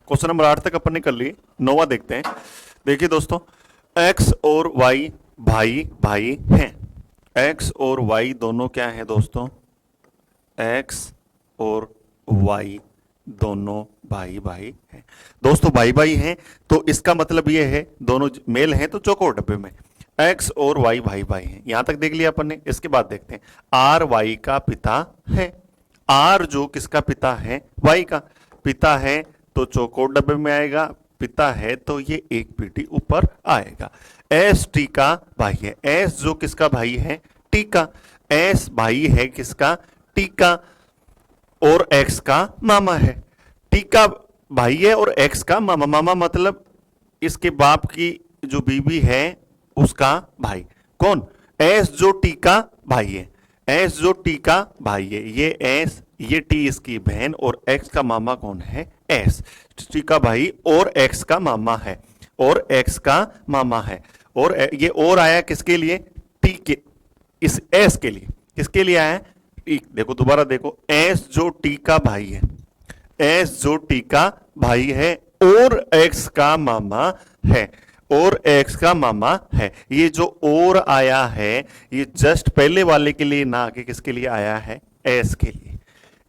Question number 8 तक अपन ने कर लिए, 9वां देखते हैं। देखिए दोस्तों, एक्स और वाई भाई भाई हैं। एक्स और वाई दोनों क्या हैं दोस्तों? एक्स और वाई दोनों भाई भाई हैं। दोस्तों भाई भाई हैं तो इसका मतलब ये है दोनों मेल हैं तो चौकोर डब्बे में। एक्स और वाई भाई भाई हैं, यहां तक देख लिया अपन ने। इसके बाद देखते हैं, आर वाई का पिता है। आर जो किसका पिता है? वाई का पिता है तो चौकोर डब्बे में आएगा, पिता है तो ये एक पीटी ऊपर आएगा। एस टी का भाई है। एस जो किसका भाई है? टी का। एस भाई है किसका? टी का, और एक्स का मामा है। टी का भाई है और एक्स का मामा। मामा मतलब इसके बाप की जो बीवी है उसका भाई। कौन? एस जो टी का भाई है। एस जो टी का भाई है, ये एस, ये टी इसकी बहन, और एक्स का मामा कौन है? एस। टी का भाई और एक्स का मामा है, और एक्स का मामा है। और ये और आया किसके लिए? टी के, इस एस के लिए। किसके लिए आया? देखो दोबारा देखो, एस जो टी का भाई है, एस जो टी का भाई है और एक्स का मामा है, और एक्स का मामा है। ये जो और आया है ये जस्ट पहले वाले के लिए ना आके किसके लिए आया है? एस के लिए।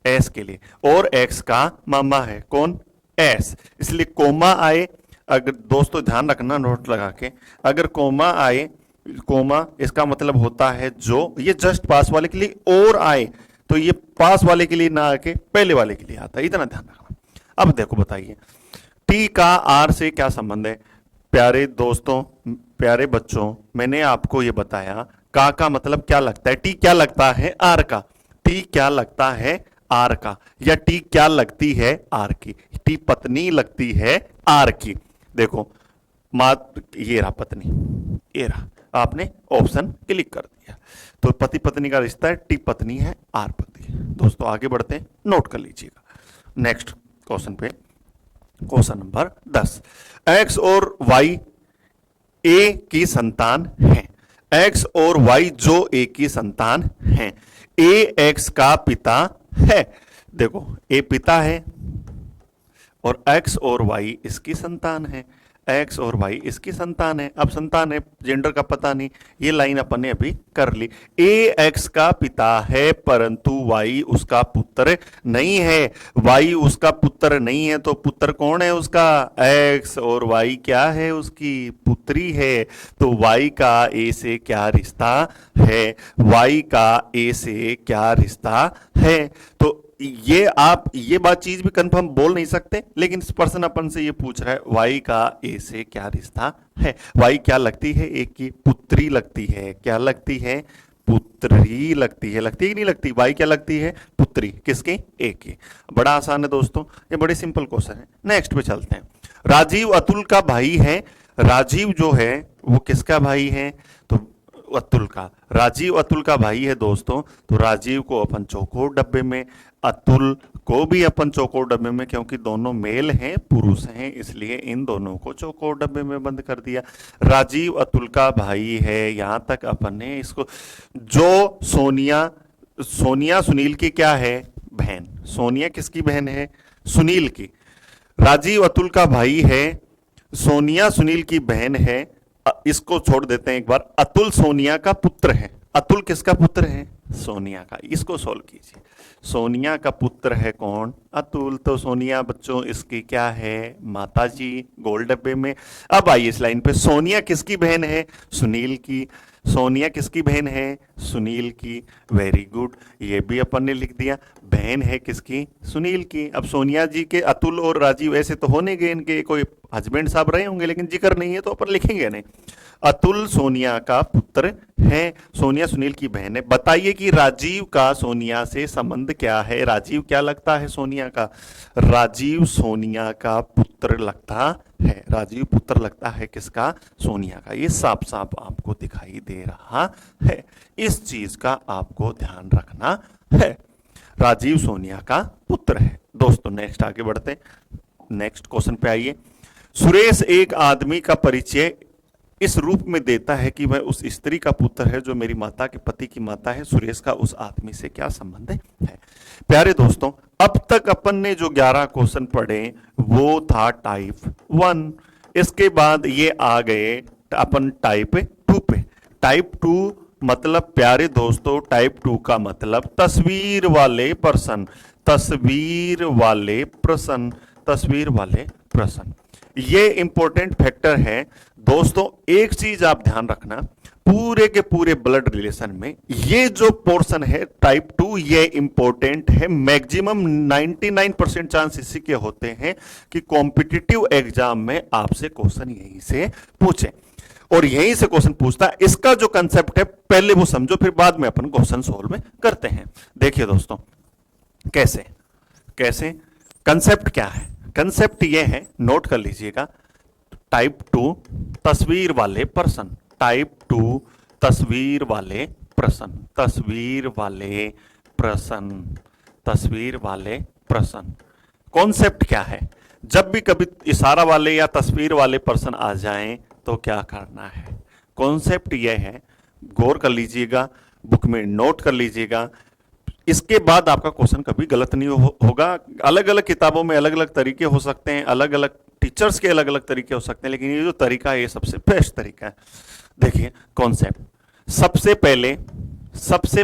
एस के लिए, और एक्स का मामा है कौन? एस। इसलिए कोमा आए, अगर दोस्तों ध्यान रखना नोट लगा के, अगर कोमा आए, कोमा इसका मतलब होता है जो, ये जस्ट पास वाले के लिए और आए तो ये पास वाले के लिए ना आके पहले वाले के लिए आता है, इतना ध्यान रखना। अब देखो बताइए, टी का आर से क्या संबंध है? प्यारे दोस्तों, प्यारे बच्चों, मैंने आपको ये बताया का मतलब क्या लगता है? टी क्या लगता है? आर का। टी क्या लगता है? आर का। या टी क्या लगती है? आर की। टी पत्नी लगती है आर की। देखो ये रहा पत्नी, ये रहा, आपने ऑप्शन क्लिक कर दिया तो पति पत्नी का रिश्ता है, टी पत्नी है, आर पति है। दोस्तों आगे बढ़ते हैं, नोट कर लीजिएगा नेक्स्ट क्वेश्चन पे। क्वेश्चन नंबर 10, एक्स और वाई ए की संतान हैं। एक्स और वाई जो ए की संतान हैं। ए एक्स का पिता है। देखो ए पिता है और एक्स और वाई इसकी संतान है। एक्स और वाई इसकी संतान है। अब संतान है, जेंडर का पता नहीं, ये लाइन अपन ने अभी कर ली। ए एक्स का पिता है परंतु वाई उसका पुत्र नहीं है। वाई उसका पुत्र नहीं है तो पुत्र कौन है उसका? एक्स। और वाई क्या है? उसकी पुत्री है। तो वाई का ए से क्या रिश्ता है? वाई का ए से क्या रिश्ता है? तो ये आप ये बात चीज भी कंफर्म बोल नहीं सकते, लेकिन इस पर्सन अपन से ये पूछ रहा है वाई का ए से क्या रिश्ता है। वाई क्या लगती है? एक की पुत्री लगती है। क्या लगती है? पुत्री लगती है। लगती है कि नहीं लगती? वाई क्या लगती है? पुत्री। किसकी? एक की। बड़ा आसान है दोस्तों, ये बड़े सिंपल क्वेश्चन है। नेक्स्ट पे चलते हैं। राजीव अतुल का भाई है। राजीव जो है वो किसका भाई है? तो अतुल का। राजीव अतुल का भाई है दोस्तों, तो राजीव को अपन चौकोर डब्बे में, अतुल को भी अपन चौकोर डब्बे में, क्योंकि दोनों मेल हैं, पुरुष हैं, इसलिए इन दोनों को चौकोर डब्बे में बंद कर दिया। राजीव अतुल का भाई है, यहां तक अपन ने इसको। जो सोनिया, सोनिया सुनील की क्या है? बहन। सोनिया किसकी बहन है? सुनील की। राजीव अतुल का भाई है, सोनिया सुनील की बहन है। इसको छोड़ देते हैं एक बार। अतुल सोनिया का पुत्र है। अतुल किसका पुत्र है? सोनिया का। इसको सोल्व कीजिए। सोनिया का पुत्र है कौन? अतुल। तो सोनिया बच्चों इसकी क्या है? माता जी, गोल डब्बे में। अब आइए इस लाइन पे, सोनिया किसकी बहन है? सुनील की। सोनिया किसकी बहन है? सुनील की। वेरी गुड, ये भी अपन ने लिख दिया। बहन है किसकी? सुनील की। अब सोनिया जी के अतुल और राजीव ऐसे तो होने गए, इनके कोई हस्बैंड साहब रहे होंगे, लेकिन जिक्र नहीं है तो अपन लिखेंगे नहीं। अतुल सोनिया का पुत्र है। सोनिया सुनील की बहन है। बताइए कि राजीव का सोनिया से संबंध क्या है? राजीव क्या लगता है सोनिया का? राजीव सोनिया का पुत्र लगता है। राजीव पुत्र लगता है किसका? सोनिया का। ये साफ साफ आपको दिखाई दे रहा है, इस चीज का आपको ध्यान रखना है। राजीव सोनिया का पुत्र है। दोस्तों नेक्स्ट आगे बढ़ते, नेक्स्ट क्वेश्चन पे आइए। सुरेश एक आदमी का परिचय इस रूप में देता है कि वह उस स्त्री का पुत्र है जो मेरी माता के पति की माता है, सुरेश का उस आदमी से क्या संबंध है। प्यारे दोस्तों, अब तक अपन ने जो 11 क्वेश्चन पढ़े वो था टाइप 1। इसके बाद ये आ गए अपन टाइप 2 पे। टाइप 2 मतलब प्यारे दोस्तों, टाइप 2 का मतलब तस्वीर वाले प्रश्न, तस्वीर वाले प्रश्न, तस्वीर वाले प्रश्न। ये इंपॉर्टेंट फैक्टर है दोस्तों। एक चीज आप ध्यान रखना, पूरे के पूरे ब्लड रिलेशन में ये जो पोर्शन है टाइप 2, ये इंपॉर्टेंट है। मैक्सिमम 99% चांस इसी के होते हैं कि कॉम्पिटिटिव एग्जाम में आपसे क्वेश्चन यहीं से पूछे, और यहीं से क्वेश्चन पूछता है। इसका जो कंसेप्ट है पहले वो समझो, फिर बाद में अपन क्वेश्चन सोल्व में करते हैं। देखिए दोस्तों, कैसे कैसे कंसेप्ट क्या है। कंसेप्ट ये है, नोट कर लीजिएगा। टाइप 2 तस्वीर वाले प्रश्न, टाइप 2 तस्वीर वाले प्रश्न, तस्वीर वाले प्रश्न, तस्वीर वाले प्रश्न। कॉन्सेप्ट क्या है, जब भी कभी इशारा वाले या तस्वीर वाले प्रश्न आ जाएं तो क्या करना है। कॉन्सेप्ट यह है, गौर कर लीजिएगा, बुक में नोट कर लीजिएगा। इसके बाद आपका क्वेश्चन कभी गलत नहीं होगा। अलग अलग किताबों में अलग अलग तरीके हो सकते हैं, अलग अलग टीचर्स के अलग अलग तरीके हो सकते हैं, लेकिन ये जो तरीका है ये सबसे बेस्ट तरीका है। देखिए कॉन्सेप्ट, सबसे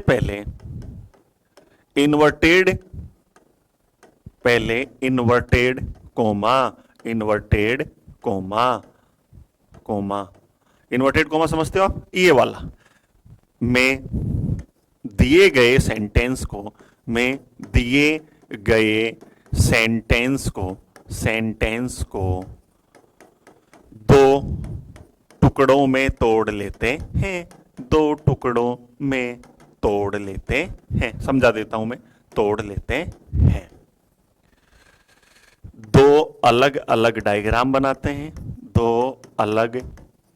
पहले इन्वर्टेड, पहले inverted comma, inverted comma, comma, inverted comma समझते हो आप, ये वाला में दिए गए सेंटेंस को, में दिए गए सेंटेंस को, सेंटेंस को दो टुकड़ों में तोड़ लेते हैं, दो टुकड़ों में तोड़ लेते हैं। समझा देता हूं मैं, तोड़ लेते हैं। दो अलग अलग डायग्राम बनाते हैं, दो अलग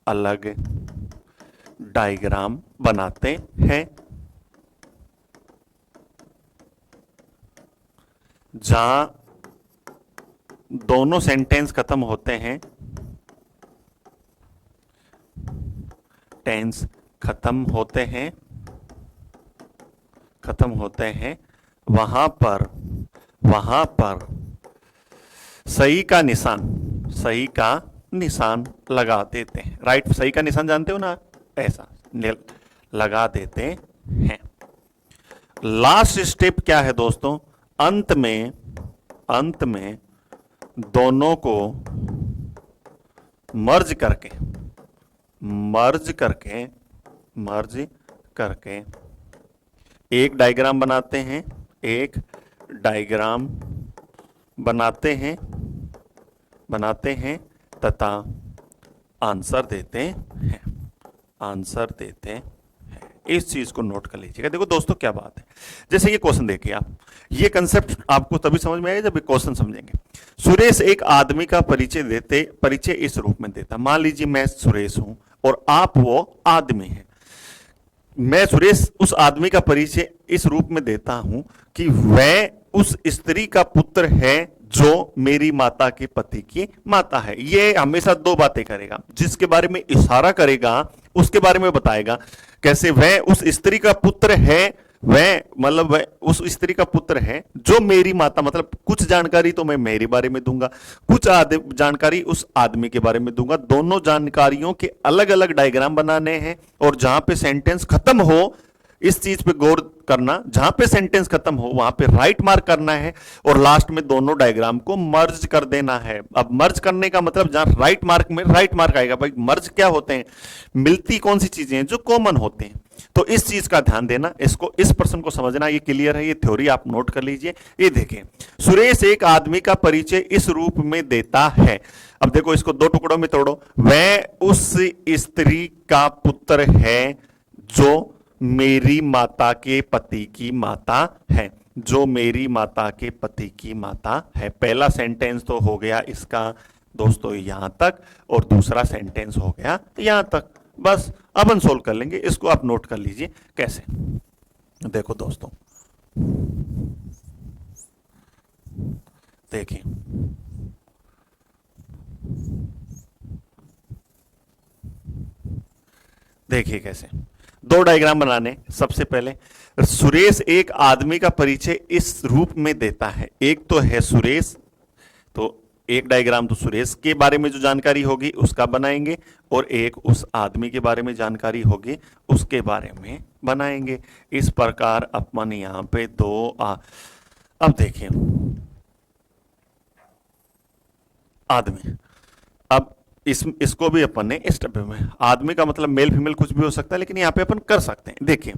अलग डायग्राम बनाते हैं, जहां दोनों सेंटेंस खत्म होते हैं, टेंस खत्म होते हैं, खत्म होते हैं, वहां पर सही का निशान, सही का निशान लगा देते हैं। राइट, सही का निशान जानते हो ना, ऐसा लगा देते हैं। लास्ट स्टेप क्या है दोस्तों, अंत में दोनों को मर्ज करके, मर्ज करके एक डायग्राम बनाते हैं, एक डायग्राम बनाते हैं तथा आंसर देते हैं, आंसर देते हैं। इस चीज को नोट कर लीजिएगा। देखो दोस्तों क्या बात है, जैसे ये क्वेश्चन देखिए आप, ये कंसेप्ट आपको तभी समझ में आएगा जब ये क्वेश्चन समझेंगे। सुरेश एक आदमी का परिचय इस रूप में देता। मान लीजिए मैं सुरेश हूं और आप वो आदमी हैं। मैं सुरेश उस आदमी का परिचय इस रूप में देता हूं कि वह उस स्त्री का पुत्र है जो मेरी माता के पति की माता है। ये हमेशा दो बातें करेगा, जिसके बारे में इशारा करेगा उसके बारे में बताएगा। कैसे, वह उस स्त्री का पुत्र है, वह मतलब वह उस स्त्री का पुत्र है जो मेरी माता, मतलब कुछ जानकारी तो मैं मेरे बारे में दूंगा, कुछ जानकारी उस आदमी के बारे में दूंगा। दोनों जानकारियों के अलग अलग डायग्राम बनाने हैं, और जहां पे सेंटेंस खत्म हो, इस चीज पे गौर करना, जहां पे सेंटेंस खत्म हो वहां पे राइट मार्क करना है, और लास्ट में दोनों डायग्राम को मर्ज कर देना है। अब मर्ज करने का मतलब जहां राइट मार्क में राइट मार्क आएगा। भाई मर्ज क्या होते हैं, मिलती कौन सी चीजें हैं, जो कॉमन होते हैं। तो इस चीज का ध्यान देना, इसको, इस प्रश्न को समझना, ये क्लियर है, ये थ्योरी आप नोट कर लीजिए। ये देखें, सुरेश एक आदमी का परिचय इस रूप में देता है। अब देखो इसको दो टुकड़ों में तोड़ो। वह उस स्त्री का पुत्र है जो मेरी माता के पति की माता है, जो मेरी माता के पति की माता है। पहला सेंटेंस तो हो गया इसका दोस्तों यहां तक, और दूसरा सेंटेंस हो गया यहां तक। बस अपन सोल्व कर लेंगे। इसको आप नोट कर लीजिए कैसे। देखो दोस्तों, देखिए देखिए कैसे दो डायग्राम बनाने। सबसे पहले सुरेश एक आदमी का परिचय इस रूप में देता है। एक तो है सुरेश, तो एक डायग्राम तो सुरेश के बारे में जो जानकारी होगी उसका बनाएंगे, और एक उस आदमी के बारे में जानकारी होगी उसके बारे में बनाएंगे। इस प्रकार अपन यहां पे अब देखिए आदमी, अब इसको भी अपन ने इस डब्बे में, आदमी का मतलब मेल फीमेल कुछ भी हो सकता है, लेकिन यहां पे अपन कर सकते हैं। देखिए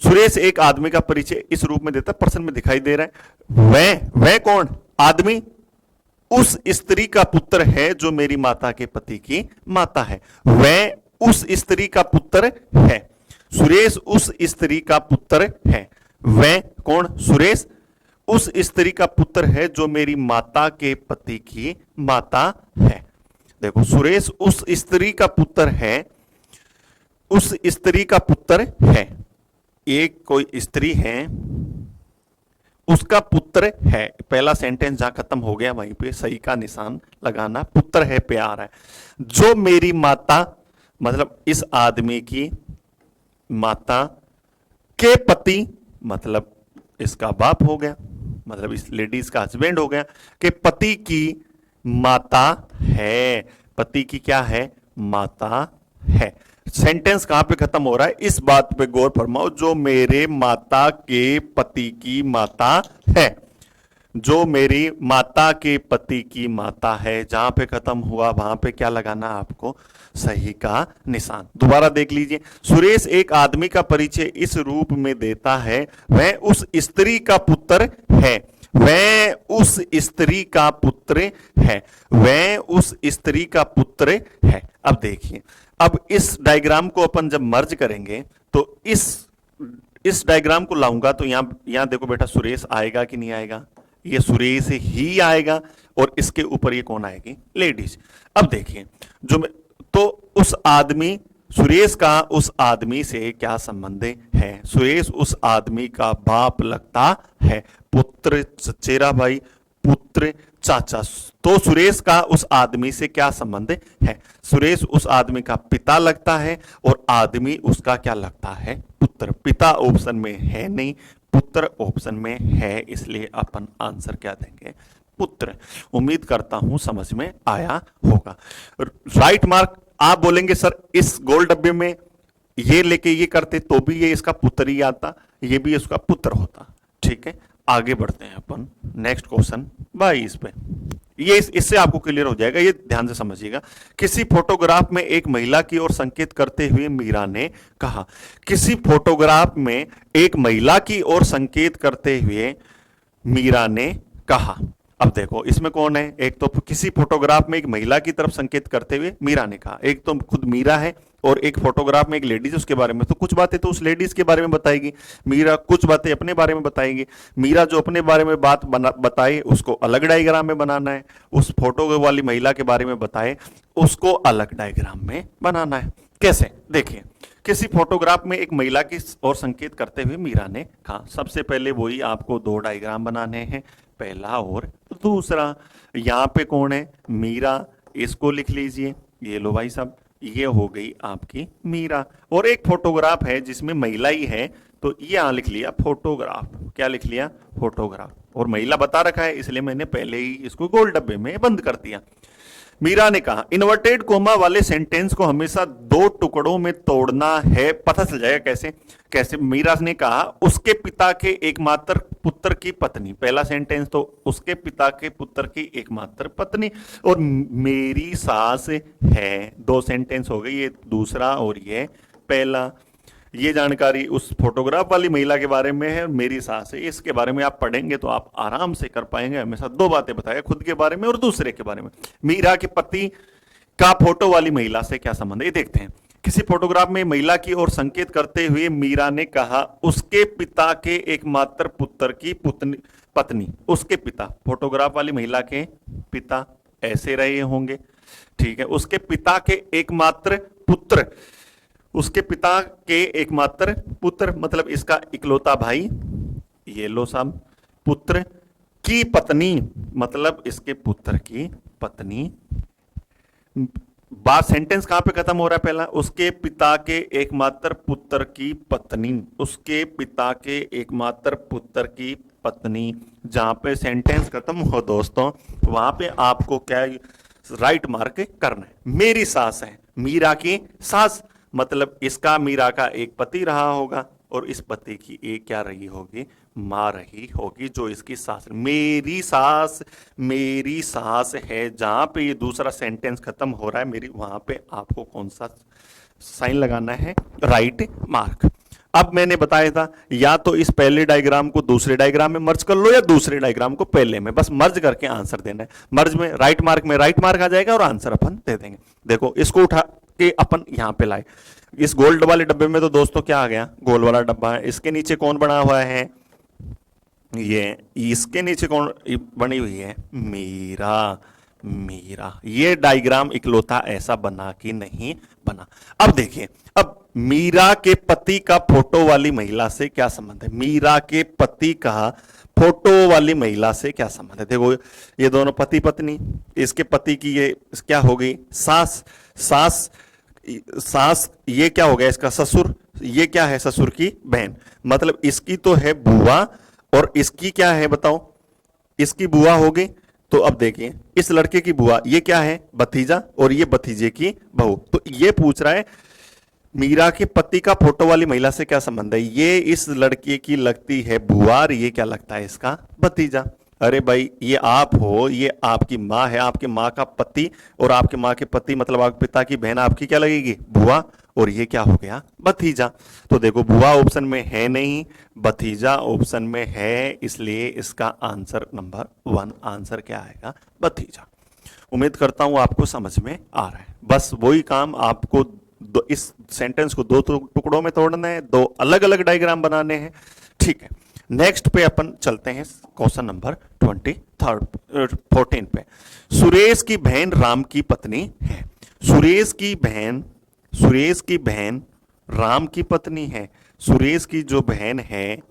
सुरेश एक आदमी का परिचय इस रूप में देता है, पर्सन में दिखाई दे रहा है। वह कौन? आदमी उस स्त्री का पुत्र है जो मेरी माता के पति की माता है। वह उस स्त्री का पुत्र है। सुरेश उस स्त्री का पुत्र है। वह कौन? सुरेश उस स्त्री का पुत्र है जो मेरी माता के पति की माता है। देखो सुरेश उस स्त्री का पुत्र है, उस स्त्री का पुत्र है। एक कोई स्त्री है, उसका पुत्र है। पहला सेंटेंस जहां खत्म हो गया वहीं पे सही का निशान लगाना। पुत्र है पे आ रहा है। जो मेरी माता, मतलब इस आदमी की माता के पति, मतलब इसका बाप हो गया, मतलब इस लेडीज का हस्बैंड हो गया, के पति की माता है। पति की क्या है? माता है। सेंटेंस कहां पे खत्म हो रहा है? इस बात पे गौर फरमाओ, जो मेरे माता के पति की माता है। जो मेरी माता के पति की माता है, जहां पे खत्म हुआ वहां पे क्या लगाना आपको? सही का निशान। दोबारा देख लीजिए, सुरेश एक आदमी का परिचय इस रूप में देता है। वह उस स्त्री का पुत्र है। वह उस स्त्री का पुत्र है। वह उस स्त्री का पुत्र है। अब देखिए, अब इस डायग्राम को अपन जब मर्ज करेंगे तो इस डायग्राम को लाऊंगा तो यहां देखो बेटा, सुरेश आएगा कि नहीं आएगा? ये सुरेश ही आएगा, और इसके ऊपर ये कौन आएगी? लेडीज। अब देखिए तो उस आदमी, सुरेश का उस आदमी से क्या संबंध है? सुरेश उस आदमी का बाप लगता है। पुत्र चचेरा भाई, पुत्र चाचा। तो सुरेश का उस आदमी से क्या संबंध है? सुरेश उस आदमी का पिता लगता है, और आदमी उसका क्या लगता है? पुत्र। पिता ऑप्शन में है नहीं, पुत्र ऑप्शन में है, इसलिए अपन आंसर क्या देंगे? पुत्र। उम्मीद करता हूं समझ में आया होगा। Right mark. आप बोलेंगे सर इस गोल डब्बे में ये लेके ये करते तो भी ये इसका पुत्र ही आता, ये भी इसका पुत्र होता। ठीक है, आगे बढ़ते हैं अपन नेक्स्ट क्वेश्चन 22 पे। ये इससे आपको क्लियर हो जाएगा, ये ध्यान से समझिएगा। किसी फोटोग्राफ में एक महिला की ओर संकेत करते हुए मीरा ने कहा। किसी फोटोग्राफ में एक महिला की ओर संकेत करते हुए मीरा ने कहा। अब देखो इसमें कौन है? एक तो किसी फोटोग्राफ में एक महिला की तरफ संकेत करते हुए मीरा ने कहा, एक तो खुद मीरा है, और एक फोटोग्राफ में एक लेडीज उसके बारे में। तो कुछ बातें तो उस लेडीज के बारे में बताएगी मीरा, कुछ बातें अपने बारे में बताएगी मीरा। जो अपने बारे में बात बताए उसको अलग डायग्राम में बनाना है, उस फोटो वाली महिला के बारे में बताए उसको अलग डायग्राम में बनाना है। कैसे? देखिए, किसी फोटोग्राफ में एक महिला की ओर संकेत करते हुए मीरा ने कहा। सबसे पहले वही आपको दो डायग्राम बनाने हैं, पहला और दूसरा। यहां पे कौन है? मीरा। इसको लिख लीजिए, ये लो भाई साहब, ये हो गई आपकी मीरा। और एक फोटोग्राफ है जिसमें महिला ही है, तो ये यहां लिख लिया फोटोग्राफ। क्या लिख लिया? फोटोग्राफ। और महिला बता रखा है इसलिए मैंने पहले ही इसको गोल डब्बे में बंद कर दिया। मीरा ने कहा, इन्वर्टेड कोमा वाले सेंटेंस को हमेशा दो टुकड़ों में तोड़ना है। पता चल जाएगा कैसे कैसे। मीरा ने कहा, उसके पिता के एकमात्र पुत्र की पत्नी। पहला सेंटेंस तो उसके पिता के पुत्र की एकमात्र पत्नी, और मेरी सास है। दो सेंटेंस हो गए, ये दूसरा और ये पहला। ये जानकारी उस फोटोग्राफ वाली महिला के बारे में है, मेरी सास है। इसके बारे में आप पढ़ेंगे तो आप आराम से कर पाएंगे। हमेशा दो बातें बताएगा, खुद के बारे में और दूसरे के बारे में। मीरा के पति का फोटो वाली महिला से क्या संबंध है, ये देखते हैं। किसी फोटोग्राफ में महिला की ओर संकेत करते हुए मीरा ने कहा, उसके पिता के एकमात्र पुत्र की पत्नी। उसके पिता, फोटोग्राफ वाली महिला के पिता ऐसे रहे होंगे, ठीक है। उसके पिता के एकमात्र पुत्र, उसके पिता के एकमात्र पुत्र मतलब इसका इकलौता भाई, ये लो साहब। पुत्र की पत्नी मतलब इसके पुत्र की पत्नी। बात सेंटेंस कहां पे खत्म हो रहा है? पहला, उसके पिता के एकमात्र पुत्र की पत्नी, उसके पिता के एकमात्र पुत्र की पत्नी। जहां पे सेंटेंस खत्म हो दोस्तों, वहां पे आपको क्या राइट मार्क करना है। मेरी सास है, मीरा की सास, मतलब इसका मीरा का एक पति रहा होगा और इस पति की एक क्या रही होगी? मां रही होगी, जो इसकी सास। मेरी सास है, जहां पे ये दूसरा सेंटेंस खत्म हो रहा है मेरी, वहां पे आपको कौन सा साइन लगाना है? Right mark. अब मैंने बताया था, या तो इस पहले डायग्राम को दूसरे डायग्राम में मर्ज कर लो या दूसरे डायग्राम को पहले में, बस मर्ज करके आंसर देना है। मर्ज में राइट मार्क आ जाएगा और आंसर अपन दे देंगे। देखो, इसको उठा के अपन यहां पे लाए, इस गोल्ड वाले डब्बे में तो दोस्तों क्या आ गया? गोल वाला डब्बा है। इसके नीचे कौन बना हुआ है? ये। इसके नीचे कौन बनी हुई है? मीरा। ये डायग्राम इकलौता ऐसा बना कि नहीं बना। अब देखिए, अब मीरा के पति का फोटो वाली महिला से क्या संबंध है? मीरा के पति का फोटो वाली महिला से क्या संबंध है? देखो, ये दोनों पति पत्नी, इसके पति की ये क्या हो गई? सास। सास ये क्या हो गया? इसका ससुर। ये क्या है? ससुर की बहन। मतलब इसकी तो है बुआ और इसकी क्या है बताओ? इसकी बुआ हो गई। तो अब देखिए, इस लड़के की बुआ, ये क्या है? भतीजा, और ये भतीजे की बहू। तो ये पूछ रहा है मीरा के पति का फोटो वाली महिला से क्या संबंध है? ये इस लड़के की लगती है बुआ और ये क्या लगता है? इसका भतीजा। अरे भाई, ये आप हो, ये आपकी माँ है, आपके माँ का पति, और आपके माँ के पति मतलब आपके पिता की बहन आपकी क्या लगेगी? बुआ, और ये क्या हो गया? भतीजा। तो देखो, बुआ ऑप्शन में है नहीं, भतीजा ऑप्शन में है, इसलिए इसका आंसर नंबर 1 आंसर क्या आएगा? भतीजा। उम्मीद करता हूं आपको समझ में आ रहा है। बस वही काम आपको इस सेंटेंस को 2 टुकड़ों में तोड़ना है, 2 अलग अलग डायग्राम बनाने हैं। ठीक है, नेक्स्ट पे अपन चलते हैं क्वेश्चन नंबर 14 पे। सुरेश की बहन राम की पत्नी है। सुरेश की बहन राम की पत्नी है। सुरेश की जो बहन है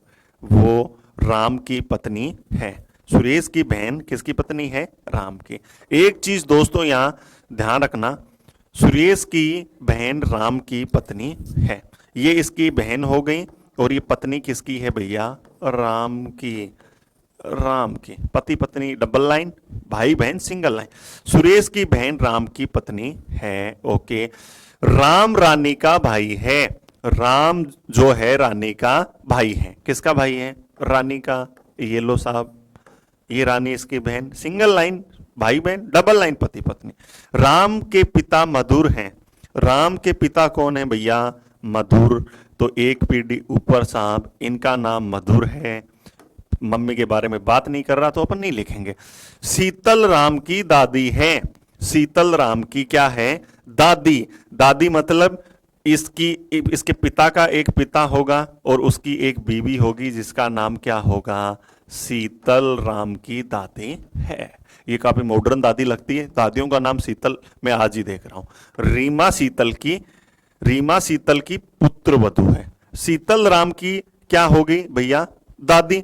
वो राम की पत्नी है। सुरेश की बहन किसकी पत्नी है? राम की। एक चीज दोस्तों यहां ध्यान रखना, सुरेश की बहन राम की पत्नी है, ये इसकी बहन हो गई, और ये पत्नी किसकी है भैया? राम की। पति पत्नी डबल लाइन, भाई बहन सिंगल लाइन। सुरेश की बहन राम की पत्नी है। ओके, राम रानी का भाई है। राम जो है रानी का भाई है। किसका भाई है? रानी का। ये लो साहब, ये रानी इसकी बहन, सिंगल लाइन, भाई बहन डबल लाइन, पति पत्नी। राम के पिता मधुर हैं। राम के पिता कौन है भैया? मधुर। तो एक पीढ़ी ऊपर साहब, इनका नाम मधुर है। मम्मी के बारे में बात नहीं कर रहा तो अपन नहीं लिखेंगे। शीतल राम की दादी है। शीतल राम की क्या है? दादी। दादी मतलब इसके पिता का एक पिता होगा और उसकी एक बीवी होगी जिसका नाम क्या होगा? शीतल राम की दादी है। ये काफी मॉडर्न दादी लगती है। दादियों का नाम शीतल मैं आज ही देख रहा हूं। रीमा शीतल की पुत्र वधू है। शीतल राम की क्या हो गई भैया? दादी।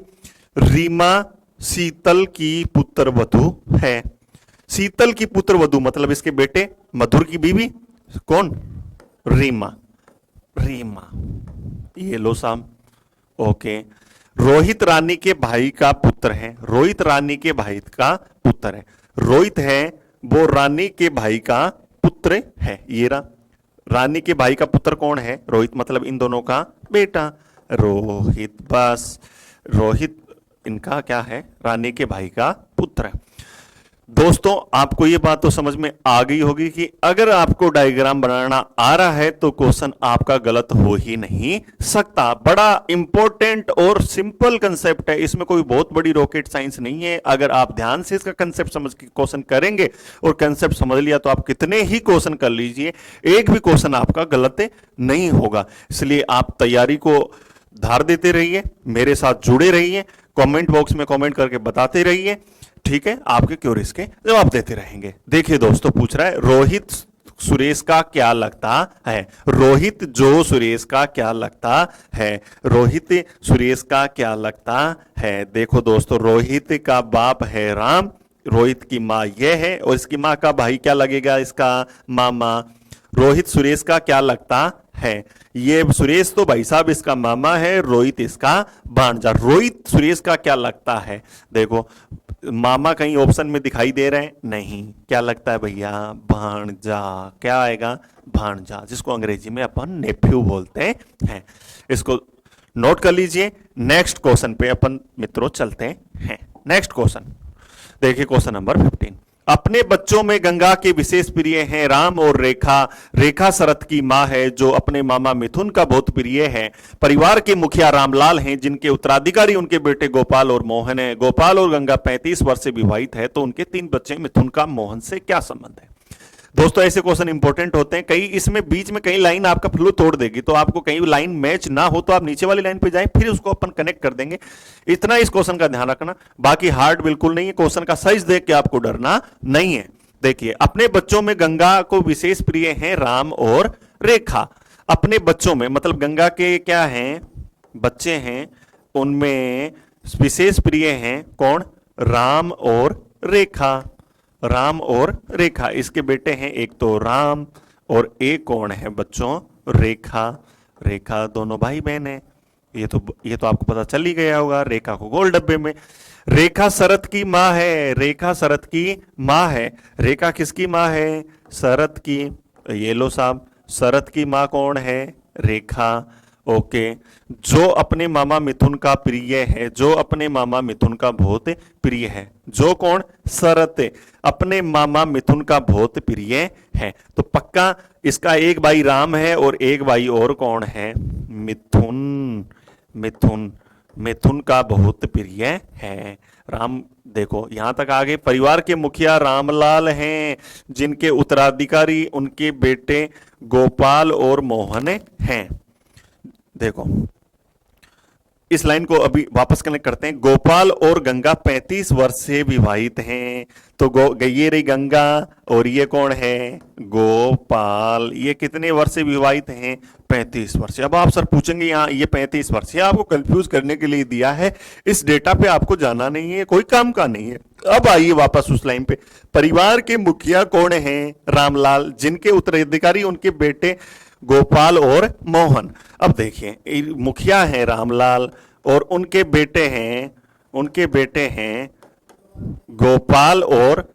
रीमा शीतल की पुत्र वधू है। शीतल की पुत्र वधू मतलब इसके बेटे, मधुर की बीवी कौन? रीमा। ये लो साहब। ओके, रोहित रानी के भाई का पुत्र है। रोहित रानी के भाई का पुत्र है। रोहित है वो रानी के भाई का पुत्र है। ये रानी के भाई का पुत्र कौन है? रोहित, मतलब इन दोनों का बेटा रोहित। बस, रोहित इनका क्या है? रानी के भाई का पुत्र है। दोस्तों, आपको ये बात तो समझ में आ गई होगी कि अगर आपको डायग्राम बनाना आ रहा है तो क्वेश्चन आपका गलत हो ही नहीं सकता। बड़ा इंपॉर्टेंट और सिंपल कंसेप्ट है, इसमें कोई बहुत बड़ी रॉकेट साइंस नहीं है। अगर आप ध्यान से इसका कंसेप्ट समझ के क्वेश्चन करेंगे और कंसेप्ट समझ लिया तो आप कितने ही क्वेश्चन कर लीजिए, एक भी क्वेश्चन आपका गलत नहीं होगा। इसलिए आप तैयारी को धार देते रहिए, मेरे साथ जुड़े रहिए, कमेंट बॉक्स में कमेंट करके बताते रहिए। ठीक है, आपके क्यूरीज के जवाब देते रहेंगे। देखिए दोस्तों, पूछ रहा है रोहित सुरेश का क्या लगता है? रोहित जो सुरेश का क्या लगता है? रोहित सुरेश का क्या लगता है? देखो दोस्तों, रोहित का बाप है राम रोहित की माँ ये है और इसकी माँ का भाई क्या लगेगा, इसका मामा। रोहित सुरेश का क्या लगता है, ये सुरेश तो भाई साहब इसका मामा है, रोहित इसका भांजा। रोहित सुरेश का क्या लगता है, देखो मामा कहीं ऑप्शन में दिखाई दे रहे हैं नहीं, क्या लगता है भैया, भांजा। क्या आएगा, भांजा, जिसको अंग्रेजी में अपन नेफ्यू बोलते हैं। इसको नोट कर लीजिए। नेक्स्ट क्वेश्चन पे अपन मित्रों चलते हैं। नेक्स्ट क्वेश्चन देखिए, क्वेश्चन नंबर 15। अपने बच्चों में गंगा के विशेष प्रिय हैं राम और रेखा। रेखा शरत की मां है जो अपने मामा मिथुन का बहुत प्रिय है। परिवार के मुखिया रामलाल हैं जिनके उत्तराधिकारी उनके बेटे गोपाल और मोहन है। गोपाल और गंगा 35 वर्ष से विवाहित है, तो उनके 3 बच्चे। मिथुन का मोहन से क्या संबंध है। दोस्तों ऐसे क्वेश्चन इंपॉर्टेंट होते हैं, कई इसमें बीच में कई लाइन आपका फ्लो तोड़ देगी, तो आपको कहीं लाइन मैच ना हो तो आप नीचे वाली लाइन पे जाएं, फिर उसको अपन कनेक्ट कर देंगे। इतना इस क्वेश्चन का ध्यान रखना, बाकी हार्ड बिल्कुल नहीं है। क्वेश्चन का साइज देख के आपको डरना नहीं है। देखिए, अपने बच्चों में गंगा को विशेष प्रिय हैं राम और रेखा। अपने बच्चों में मतलब गंगा के क्या हैं, बच्चे हैं, उनमें विशेष प्रिय हैं कौन, राम और रेखा। राम और रेखा इसके बेटे हैं, एक तो राम और एक कौन है बच्चों, रेखा। रेखा दोनों भाई बहन हैं, ये तो आपको पता चल ही गया होगा। रेखा को गोल डब्बे में। रेखा शरत की मां है, रेखा शरत की मां है। रेखा किसकी मां है, शरत की। ये लो साहब, शरत की मां कौन है, रेखा। ओके, जो अपने मामा मिथुन का प्रिय है, जो अपने मामा मिथुन का बहुत प्रिय है। जो कौन, शरत अपने मामा मिथुन का बहुत प्रिय है। तो पक्का इसका एक भाई राम है और एक भाई और कौन है, मिथुन। मिथुन मिथुन का बहुत प्रिय है राम। देखो यहां तक आगे, परिवार के मुखिया रामलाल हैं जिनके उत्तराधिकारी उनके बेटे गोपाल और मोहन हैं। देखो इस लाइन को अभी वापस कनेक्ट करते हैं। गोपाल और गंगा 35 वर्ष से विवाहित हैं। तो ये रही गंगा और ये कौन है, गोपाल। ये कितने वर्ष से विवाहित हैं, 35 वर्ष। अब आप सर पूछेंगे यहाँ ये 35 वर्ष, ये आपको कंफ्यूज करने के लिए दिया है, इस डेटा पे आपको जाना नहीं है, कोई काम का नहीं है। अब आइए वापस उस लाइन पे। परिवार के मुखिया कौन है, रामलाल, जिनके उत्तराधिकारी उनके बेटे गोपाल और मोहन। अब देखिए मुखिया है रामलाल और उनके बेटे हैं गोपाल और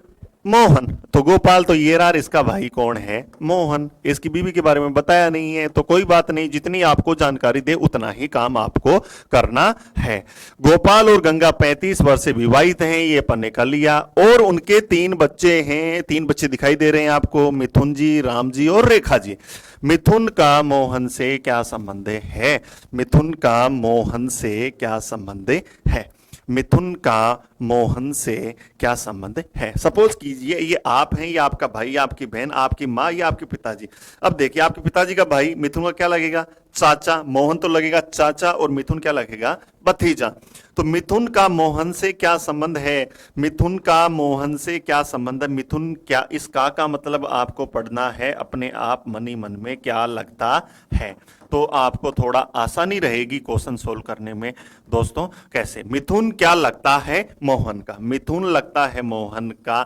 मोहन। तो गोपाल तो ये रहा, इसका भाई कौन है, मोहन। इसकी बीवी के बारे में बताया नहीं है, तो कोई बात नहीं, जितनी आपको जानकारी दे उतना ही काम आपको करना है। गोपाल और गंगा 35 वर्ष से विवाहित हैं, ये अपन ने कर लिया। और उनके 3 बच्चे हैं, 3 बच्चे दिखाई दे रहे हैं आपको, मिथुन जी, राम जी और रेखा जी। मिथुन का मोहन से क्या संबंध है, मिथुन का मोहन से क्या संबंध है, मिथुन का मोहन से क्या संबंध है। सपोज कीजिए ये आप हैं, ये आपका भाई, ये आपकी बहन, आपकी माँ, ये आपके पिताजी। अब देखिए आपके पिताजी का भाई मिथुन का क्या लगेगा, चाचा। मोहन तो लगेगा चाचा और मिथुन क्या लगेगा, भतीजा। तो मिथुन का मोहन से क्या संबंध है, मिथुन का मोहन से क्या संबंध है। मिथुन क्या, इस का मतलब आपको पढ़ना है अपने आप मन ही मन में, क्या लगता है, तो आपको थोड़ा आसानी रहेगी क्वेश्चन सोल्व करने में। दोस्तों कैसे, मिथुन क्या लगता है मोहन का, मिथुन लगता है मोहन का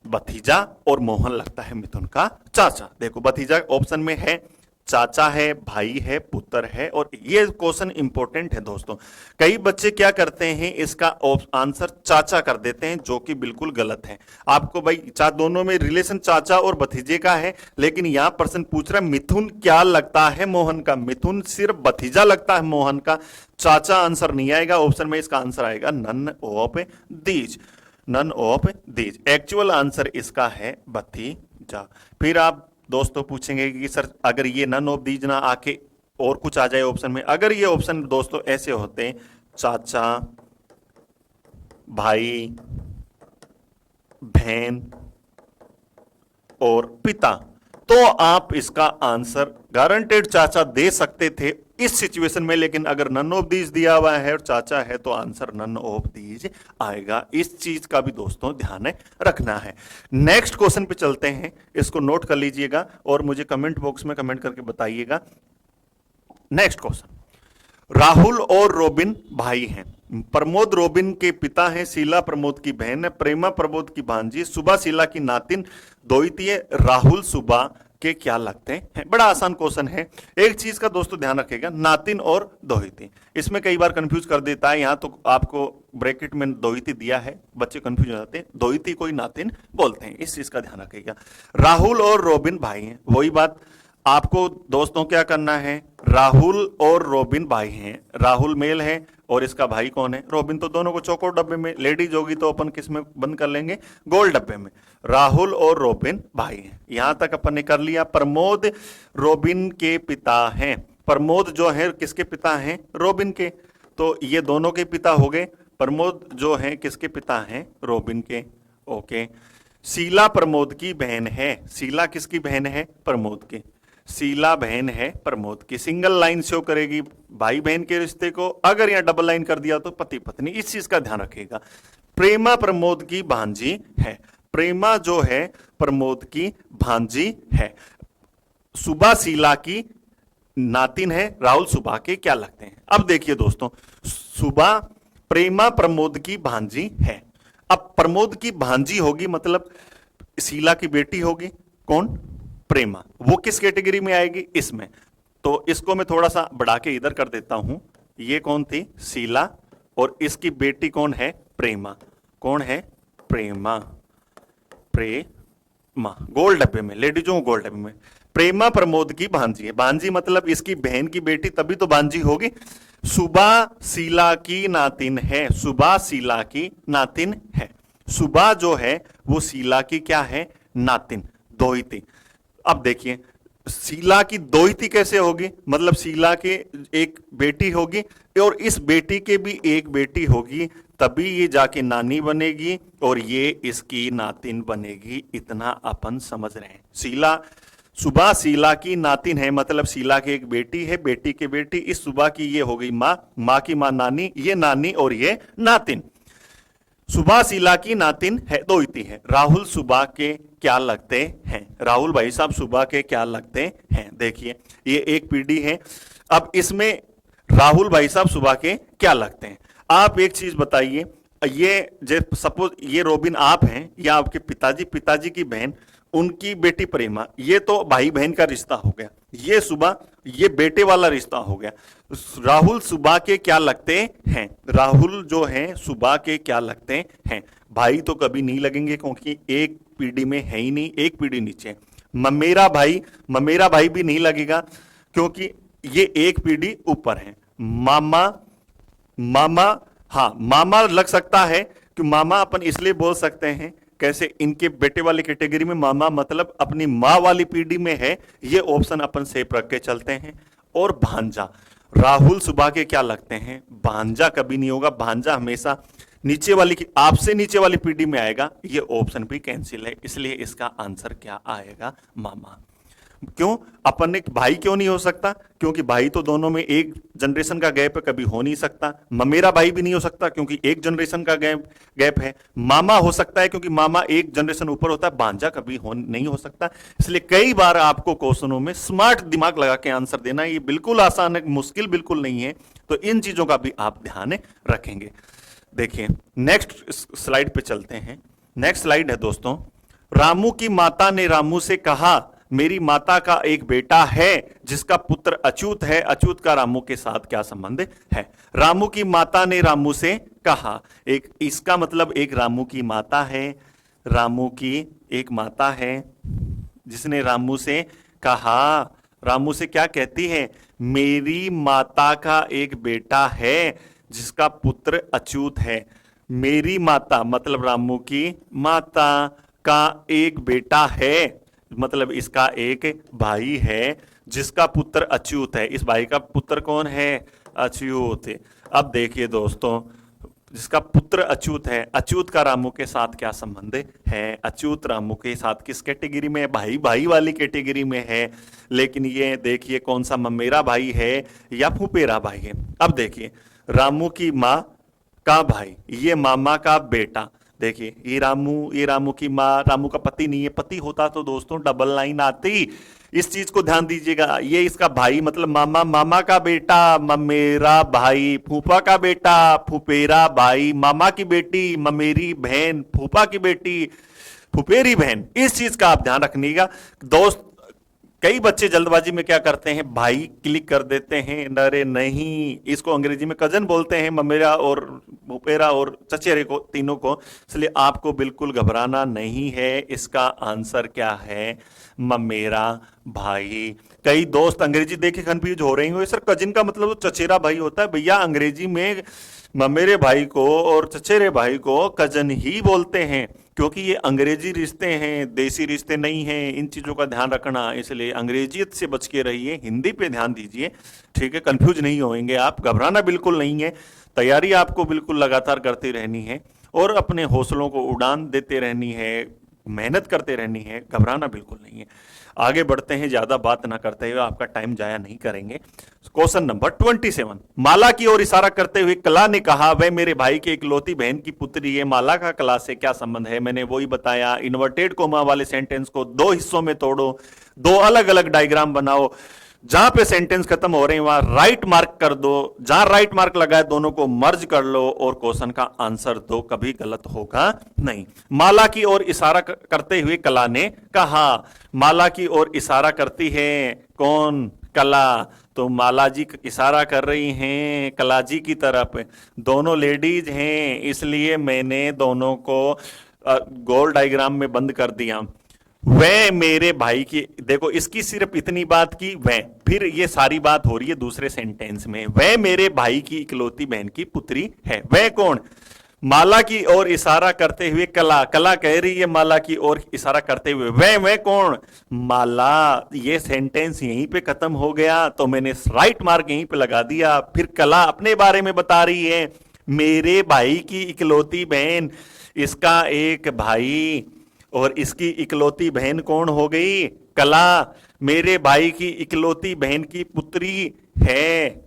भतीजा और मोहन लगता है मिथुन का चाचा। देखो भतीजा ऑप्शन में है, चाचा है, भाई है, पुत्र है, और ये क्वेश्चन इंपॉर्टेंट है दोस्तों। कई बच्चे क्या करते हैं, इसका आंसर चाचा कर देते हैं, जो कि बिल्कुल गलत है। आपको भाई दोनों में रिलेशन चाचा और भतीजे का है, लेकिन यहां पर्सन पूछ रहा है मिथुन क्या लगता है मोहन का। मिथुन सिर्फ भतीजा लगता है मोहन का, चाचा आंसर नहीं आएगा ऑप्शन में। इसका आंसर आएगा none of these, none of these. Actual answer इसका है भतीजा। फिर आप दोस्तों पूछेंगे कि सर अगर ये नन ऑफ दीज ना आके और कुछ आ जाए ऑप्शन में, अगर ये ऑप्शन दोस्तों ऐसे होते हैं, चाचा, भाई, बहन और पिता, तो आप इसका आंसर गारंटेड चाचा दे सकते थे इस सिचुएशन में। लेकिन अगर नन ऑफ दीज दिया हुआ है और चाचा है, तो आंसर नन ऑफ दीज आएगा। इस चीज का भी दोस्तों ध्यान रखना है। नेक्स्ट क्वेश्चन पे चलते हैं, इसको नोट कर लीजिएगा और मुझे कमेंट बॉक्स में कमेंट करके बताइएगा। नेक्स्ट क्वेश्चन, राहुल और रोबिन भाई हैं। प्रमोद रोबिन के पिता हैं, शीला प्रमोद की बहन है, प्रेमा प्रमोद की भांजी, सुबह शीला की नातिन, दोहिती है, राहुल सुबह के क्या लगते हैं। बड़ा आसान क्वेश्चन है। एक चीज का दोस्तों ध्यान रखिएगा, नातिन और दोहिती, इसमें कई बार कंफ्यूज कर देता है। यहां तो आपको ब्रैकेट में दोहिती दिया है, बच्चे कंफ्यूज हो जाते हैं, दोहिती कोई नातिन बोलते हैं, इस चीज का ध्यान रखिएगा। राहुल और रोबिन भाई हैं, वही बात आपको दोस्तों क्या करना है, राहुल और रोबिन भाई हैं, राहुल मेल है और इसका भाई कौन है, रोबिन। तो दोनों को चौकोर डब्बे में, लेडीज होगी तो अपन किस में बंद कर लेंगे, गोल डब्बे में। राहुल और रोबिन भाई हैं, यहां तक अपन ने कर लिया। प्रमोद रोबिन के पिता हैं, प्रमोद जो है किसके पिता हैं, रोबिन के, तो ये दोनों के पिता हो गए। प्रमोद जो है किसके पिता हैं, रोबिन के। ओके, शीला प्रमोद की बहन है, शीला किसकी बहन है, प्रमोद की, शीला बहन है प्रमोद की। सिंगल लाइन शो करेगी भाई बहन के रिश्ते को, अगर यहां डबल लाइन कर दिया तो पति पत्नी, इस चीज का ध्यान रखिएगा। प्रेमा प्रमोद की भांजी है, प्रेमा जो है प्रमोद की भांजी है। सुबह शीला की नातिन है, राहुल सुबह के क्या लगते हैं। अब देखिए दोस्तों, सुबह प्रेमा प्रमोद की भांजी है। अब प्रमोद की भांजी होगी मतलब शीला की बेटी होगी, कौन, प्रेमा, वो किस कैटेगरी में आएगी, इसमें। तो इसको मैं थोड़ा सा बढ़ा के इधर कर देता हूं, ये कौन थी, शीला, और इसकी बेटी कौन है, प्रेमा, कौन है, प्रेमा, प्रेमा, गोल डब्बे में, लेडीजों गोल डब्बे में। प्रेमा प्रमोद की भांजी है, भांजी मतलब इसकी बहन की बेटी, तभी तो भांजी होगी। सुबह शीला की नातिन है, सुबह शीला की नातिन है, सुबह जो है वो शीला की क्या है, नातिन, दोहिती। अब देखिए शीला की दोहिती कैसे होगी, मतलब शीला के एक बेटी होगी और इस बेटी के भी एक बेटी होगी, तभी ये जाके नानी बनेगी और ये इसकी नातिन बनेगी, इतना अपन समझ रहे हैं। शीला, सुबह शीला की नातिन है मतलब शीला की एक बेटी है, बेटी की बेटी, इस सुबह की ये हो गई माँ, माँ की माँ नानी, ये नानी और ये नातिन। सुबह शीला की नातिन है, दोहिती है। राहुल सुबह के क्या लगते हैं, राहुल भाई साहब सुबह के क्या लगते हैं। देखिए ये एक पीढ़ी है, अब इसमें राहुल भाई साहब सुबह के क्या लगते हैं। आप एक चीज बताइए, ये सपोज ये रोबिन आप हैं या आपके पिताजी, पिताजी की बहन, उनकी बेटी प्रेमा, ये तो भाई बहन का रिश्ता हो गया, ये सुबह ये बेटे वाला रिश्ता हो गया। राहुल सुबह के क्या लगते हैं, राहुल जो है सुबह के क्या लगते हैं। भाई तो कभी नहीं लगेंगे क्योंकि एक पीढ़ी में है ही नहीं, एक पीढ़ी नीचे। ममेरा भाई, ममेरा भाई भी नहीं लगेगा क्योंकि ये एक पीढ़ी ऊपर है। मामा, मामा, हाँ मामा लग सकता है कि मामा अपन इसलिए बोल सकते हैं, कैसे, इनके बेटे वाली कैटेगरी में मामा मतलब अपनी माँ वाली पीढ़ी में है, ये ऑप्शन अपन सेफ रख के चलते हैं। और भांजा, राहुल सुबह के क्या लगते हैं, भांजा कभी नहीं होगा, भांजा हमेशा नीचे वाली, आपसे नीचे वाली पीढ़ी में आएगा, ये ऑप्शन भी कैंसिल है, इसलिए इसका आंसर क्या आएगा, मामा। क्यों, अपन ने भाई क्यों नहीं हो सकता, क्योंकि भाई तो दोनों में एक जनरेशन का गैप है, कभी हो नहीं सकता। ममेरा भाई भी नहीं हो सकता क्योंकि एक जनरेशन का गैप है। मामा हो सकता है क्योंकि मामा एक जनरेशन ऊपर होता है, भांजा कभी नहीं हो सकता। इसलिए कई बार आपको क्वेश्चनों में स्मार्ट दिमाग लगा के आंसर देना, ये बिल्कुल आसान है, मुश्किल बिल्कुल नहीं है। तो इन चीजों का भी आप ध्यान रखेंगे। देखिए नेक्स्ट स्लाइड पे चलते हैं। नेक्स्ट स्लाइड है दोस्तों, रामू की माता ने रामू से कहा, मेरी माता का एक बेटा है जिसका पुत्र अच्युत है, अच्युत का रामू के साथ क्या संबंध है। रामू की माता ने रामू से कहा, एक इसका मतलब एक रामू की माता है, रामू की एक माता है जिसने रामू से कहा, रामू से क्या कहती है, मेरी माता का एक बेटा है जिसका पुत्र अच्युत है। मेरी माता मतलब रामू की माता का एक बेटा है, मतलब इसका एक भाई है जिसका पुत्र अच्युत है। इस भाई का पुत्र कौन है, अच्युत। अब देखिए दोस्तों, जिसका पुत्र अच्युत है, अच्युत का रामू के साथ क्या संबंध है, अच्युत रामू के साथ किस कैटेगरी में, भाई भाई वाली कैटेगरी में है। लेकिन ये देखिए कौन सा, ममेरा भाई है या फुपेरा भाई है। अब देखिए रामू की माँ का भाई, ये मामा का बेटा, देखिए ये रामू की माँ, रामू का पति नहीं है, पति होता तो दोस्तों डबल लाइन आती। इस चीज को ध्यान दीजिएगा। ये इसका भाई मतलब मामा, मामा का बेटा ममेरा भाई, फूफा का बेटा फुफेरा भाई, मामा की बेटी ममेरी बहन, फूफा की बेटी फुफेरी बहन। इस चीज का आप ध्यान रखिएगा दोस्त। कई बच्चे जल्दबाजी में क्या करते हैं, भाई क्लिक कर देते हैं, अरे नहीं, इसको अंग्रेजी में कजन बोलते हैं, ममेरा और फुफेरा और चचेरे को, तीनों को। इसलिए आपको बिल्कुल घबराना नहीं है। इसका आंसर क्या है, ममेरा भाई। कई दोस्त अंग्रेजी देख के कंफ्यूज हो रहे होंगे, सर कजिन का मतलब तो चचेरा भाई होता है। भैया अंग्रेजी में ममेरे भाई को और चचेरे भाई को कजन ही बोलते हैं, क्योंकि ये अंग्रेजी रिश्ते हैं, देसी रिश्ते नहीं हैं। इन चीजों का ध्यान रखना, इसलिए अंग्रेजियत से बच के रहिए, हिंदी पे ध्यान दीजिए, ठीक है। कंफ्यूज नहीं होंगे आप, घबराना बिल्कुल नहीं है। तैयारी आपको बिल्कुल लगातार करती रहनी है और अपने हौसलों को उड़ान देते रहनी है, मेहनत करते रहनी है, घबराना बिल्कुल नहीं है। आगे बढ़ते हैं, ज्यादा बात ना करते हुए, आपका टाइम जाया नहीं करेंगे। Question number 27। माला की ओर इशारा करते हुए कला ने कहा, वह मेरे भाई की इकलौती बहन की पुत्री है। माला का कला से क्या संबंध है? मैंने वही बताया। इन्वर्टेड कोमा वाले सेंटेंस को दो हिस्सों में तोड़ो, दो अलग अलग डायग्राम बनाओ, जहां पे सेंटेंस खत्म हो रहे हैं वहां राइट मार्क कर दो, जहां राइट मार्क लगाए दोनों को मर्ज कर लो और क्वेश्चन का आंसर दो, कभी गलत होगा नहीं। माला की ओर इशारा करते हुए कला ने कहा, माला की ओर इशारा करती है कौन? कला। तो माला जी इशारा कर रही हैं कला जी की तरफ। दोनों लेडीज हैं, इसलिए मैंने दोनों को गोल डायग्राम में बंद कर दिया। वह मेरे भाई की, देखो इसकी सिर्फ इतनी बात की वह, फिर ये सारी बात हो रही है दूसरे सेंटेंस में। वह मेरे भाई की इकलौती बहन की पुत्री है। वह कौन? माला की ओर इशारा करते हुए कला, कला कह रही है माला की ओर इशारा करते हुए वह कौन? माला। ये सेंटेंस यहीं पे खत्म हो गया, तो मैंने राइट मार्क यहीं पे लगा दिया। फिर कला अपने बारे में बता रही है, मेरे भाई की इकलौती बहन, इसका एक भाई और इसकी इकलौती बहन कौन हो गई? कला। मेरे भाई की इकलौती बहन की पुत्री है।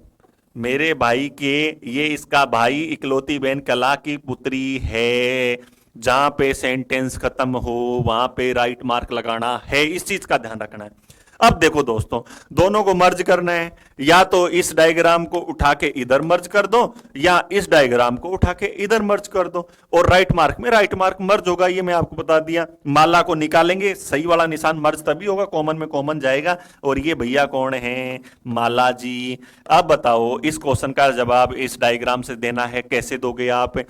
मेरे भाई के, ये इसका भाई, इकलौती बहन कला की पुत्री है। जहां पे सेंटेंस खत्म हो वहां पे राइट मार्क लगाना है, इस चीज का ध्यान रखना है। अब देखो दोस्तों, दोनों को मर्ज करना है, या तो इस डायग्राम को उठा के इधर मर्ज कर दो या इस डायग्राम को उठा के इधर मर्ज कर दो, और राइट मार्क में राइट मार्क मर्ज होगा, ये मैं आपको बता दिया। माला को निकालेंगे, सही वाला निशान मर्ज तभी होगा, कॉमन में कॉमन जाएगा। और ये भैया कौन है? माला जी। अब बताओ इस क्वेश्चन का जवाब इस डायग्राम से देना है, कैसे दोगे आप?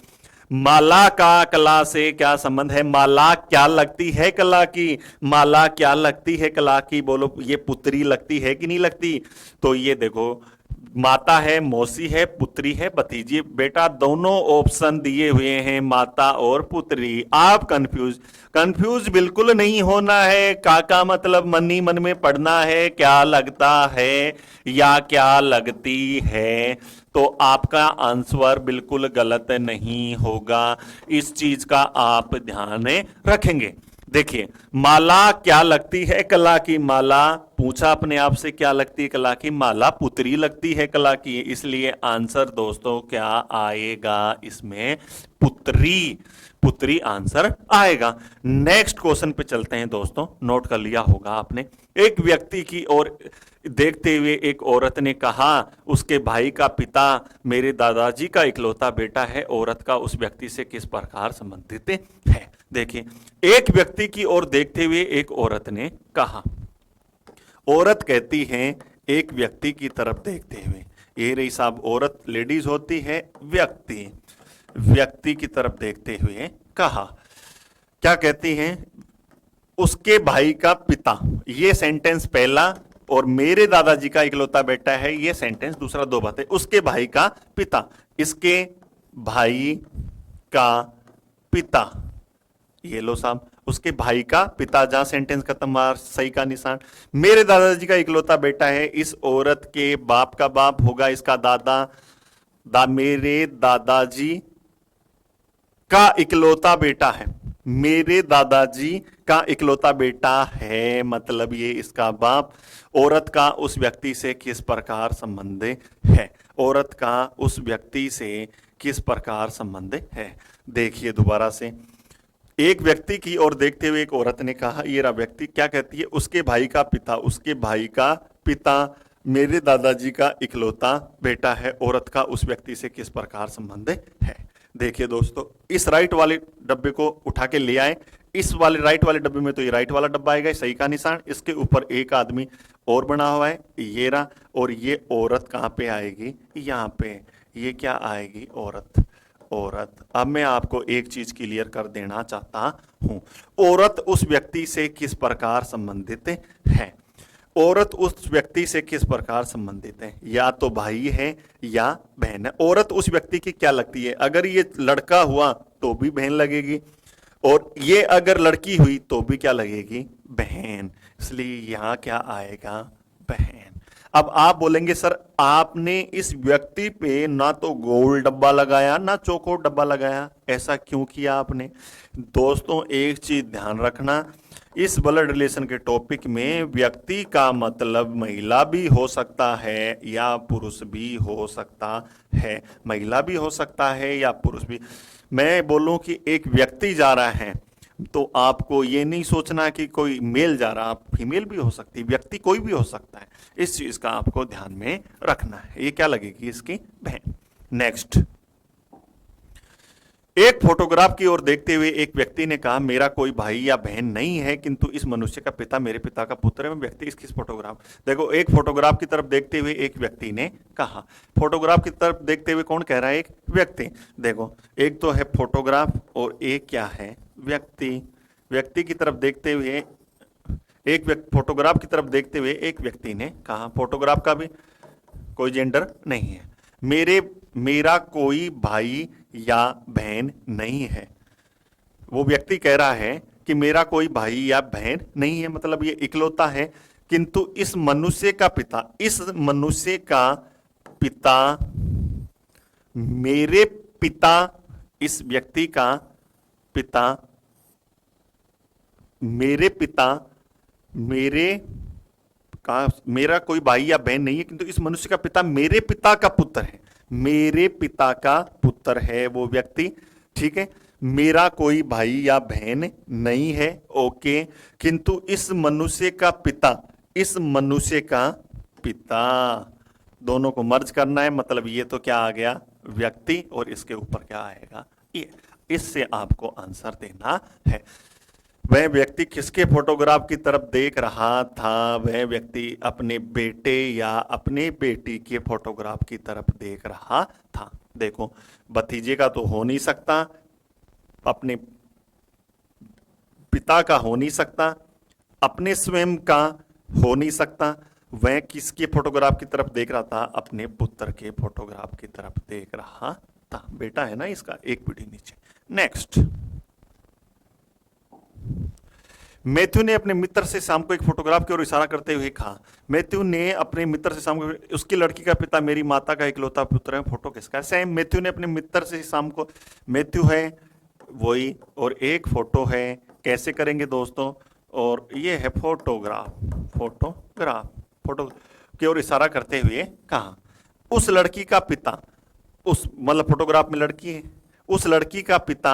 माला का कला से क्या संबंध है? माला क्या लगती है कला की? माला क्या लगती है कला की? बोलो, ये पुत्री लगती है कि नहीं लगती? तो ये देखो, माता है, मौसी है, पुत्री है, भतीजी। बेटा दोनों ऑप्शन दिए हुए हैं, माता और पुत्री। आप कंफ्यूज बिल्कुल नहीं होना है। काका मतलब मन ही मन में पढ़ना है, क्या लगता है या क्या लगती है, तो आपका आंसर बिल्कुल गलत नहीं होगा। इस चीज का आप ध्यान रखेंगे। देखिए, माला क्या लगती है कला की? माला पूछा अपने आप से, क्या लगती है कला की? माला पुत्री लगती है कला की, इसलिए आंसर दोस्तों क्या आएगा इसमें? पुत्री। पुत्री आंसर आएगा। नेक्स्ट क्वेश्चन पे चलते हैं दोस्तों, नोट कर लिया होगा आपने। एक व्यक्ति की ओर देखते हुए एक औरत ने कहा, उसके भाई का पिता मेरे दादाजी का इकलौता बेटा है। औरत का उस व्यक्ति से किस प्रकार संबंधित है? देखिए, एक व्यक्ति की ओर देखते हुए एक औरत ने कहा, औरत कहती है एक व्यक्ति की तरफ देखते हुए, ये रही साहब औरत, लेडीज होती है, व्यक्ति की तरफ देखते हुए कहा, क्या कहती हैं? उसके भाई का पिता, ये सेंटेंस पहला, और मेरे दादाजी का इकलौता बेटा है, ये सेंटेंस दूसरा। दो बातें, उसके भाई का पिता, इसके भाई का पिता, ये लो साहब, उसके भाई का पिता, जहां सेंटेंस खत्म हुआ सही का निशान। मेरे दादाजी का इकलौता बेटा है, इस औरत के बाप का बाप होगा इसका दादा। मेरे दादाजी का इकलौता बेटा है, मेरे दादाजी का इकलौता बेटा है, मतलब ये इसका बाप। औरत का उस व्यक्ति से किस प्रकार संबंध है? औरत का उस व्यक्ति से किस प्रकार संबंध है? देखिए दोबारा से, एक व्यक्ति की ओर देखते हुए एक औरत ने कहा, ये रहा व्यक्ति क्या कहती है, उसके भाई का पिता, उसके भाई का पिता मेरे दादाजी का इकलौता बेटा है। औरत का उस व्यक्ति से किस प्रकार संबंध है। देखिए दोस्तों, इस राइट वाले डब्बे को उठा के ले आए, इस वाले राइट वाले डब्बे में तो ये राइट वाला डब्बा आएगा, सही का निशान, इसके ऊपर एक आदमी और बना हुआ है, ये रहा, और ये औरत कहाँ पे आएगी, यहाँ पे, ये क्या आएगी, औरत। औरत। अब मैं आपको एक चीज क्लियर कर देना चाहता हूं, औरत उस व्यक्ति से किस प्रकार संबंधित है। औरत उस व्यक्ति से किस प्रकार संबंधित है, या तो भाई है या बहन है। औरत उस व्यक्ति की क्या लगती है, अगर ये लड़का हुआ तो भी बहन लगेगी, और ये अगर लड़की हुई तो भी क्या लगेगी, बहन। इसलिए यहां क्या आएगा, बहन। अब आप बोलेंगे सर आपने इस व्यक्ति पे ना तो गोल डब्बा लगाया ना चौकोर डब्बा लगाया, ऐसा क्यों किया आपने। दोस्तों एक चीज ध्यान रखना, इस ब्लड रिलेशन के टॉपिक में व्यक्ति का मतलब महिला भी हो सकता है या पुरुष भी हो सकता है, महिला भी हो सकता है या पुरुष भी। मैं बोलूं कि एक व्यक्ति जा रहा है तो आपको ये नहीं सोचना कि कोई मेल जा रहा, आप फीमेल भी हो सकती, व्यक्ति कोई भी हो सकता है, इस चीज का आपको ध्यान में रखना है। ये क्या लगेगी, इसकी बहन। नेक्स्ट, एक फोटोग्राफ की ओर देखते हुए एक व्यक्ति ने कहा, मेरा कोई भाई या बहन नहीं है किंतु इस मनुष्य का पिता मेरे पिता का पुत्र है। व्यक्ति इसकी फोटोग्राफ देखो, एक फोटोग्राफ की तरफ देखते हुए एक व्यक्ति ने कहा, फोटोग्राफ की तरफ देखते हुए कौन कह रहा है, एक व्यक्ति। देखो एक तो है फोटोग्राफ और एक क्या है, व्यक्ति। व्यक्ति की तरफ देखते हुए एक व्यक्ति, फोटोग्राफ की तरफ देखते हुए एक व्यक्ति ने कहा, फोटोग्राफ का भी कोई जेंडर नहीं है, मेरा कोई भाई या बहन नहीं है। वो व्यक्ति कह रहा है कि मेरा कोई भाई या बहन नहीं है, मतलब ये इकलौता है, किंतु इस मनुष्य का पिता, इस मनुष्य का पिता मेरे पिता, इस व्यक्ति का पिता मेरे पिता, मेरा कोई भाई या बहन नहीं है किंतु इस मनुष्य का पिता मेरे पिता का पुत्र है, मेरे पिता का पुत्र है वो व्यक्ति, ठीक है। मेरा कोई भाई या बहन नहीं है, ओके, किंतु इस मनुष्य का पिता, इस मनुष्य का पिता, दोनों को मर्ज करना है, मतलब ये तो क्या आ गया, व्यक्ति, और इसके ऊपर क्या आएगा, ये। इससे आपको आंसर देना है। वह व्यक्ति किसके फोटोग्राफ की तरफ देख रहा था, वह व्यक्ति अपने बेटे या अपने बेटी के फोटोग्राफ की तरफ देख रहा था। देखो भतीजे का तो हो नहीं सकता, अपने पिता का हो नहीं सकता, अपने स्वयं का हो नहीं सकता। वह किसके फोटोग्राफ की तरफ देख रहा था, अपने पुत्र के फोटोग्राफ की तरफ देख रहा था। बेटा है ना इसका, एक पीढ़ी नीचे। नेक्स्ट, मैथ्यू ने अपने मित्र से शाम को एक फोटोग्राफ की ओर इशारा करते हुए कहा, मैथ्यू ने अपने मित्र से शाम को, उसकी लड़की का पिता मेरी माता का इकलौता पुत्र है। फोटो किसका है, सेम मैथ्यू ने अपने मित्र से शाम को, मैथ्यू है वही, और एक फोटो है, कैसे करेंगे दोस्तों, और ये है फोटो की ओर इशारा करते हुए कहा, उस लड़की का पिता, उस मतलब फोटोग्राफ में लड़की है, उस लड़की का पिता,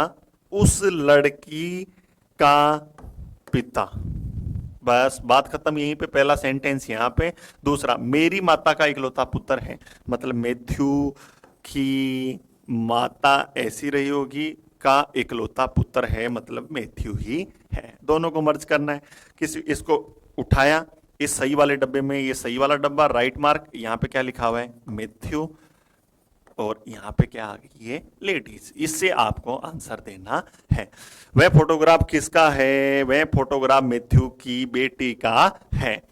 उस लड़की का पिता, बस बात खत्म यहीं पे। पहला सेंटेंस यहां पे। दूसरा, मेरी माता का इकलौता पुत्र है, मतलब मैथ्यू की माता ऐसी रही होगी, का इकलौता पुत्र है मतलब मैथ्यू ही है। दोनों को मर्ज करना है। किसी इसको उठाया इस सही वाले डब्बे में, ये सही वाला डब्बा, राइट मार्क, यहां पे क्या लिखा हुआ है, मैथ्यू, और यहां पे क्या आ गई, ये लेडीज। इससे आपको आंसर देना है। वह फोटोग्राफ किसका है, वह फोटोग्राफ मैथ्यू की बेटी का है।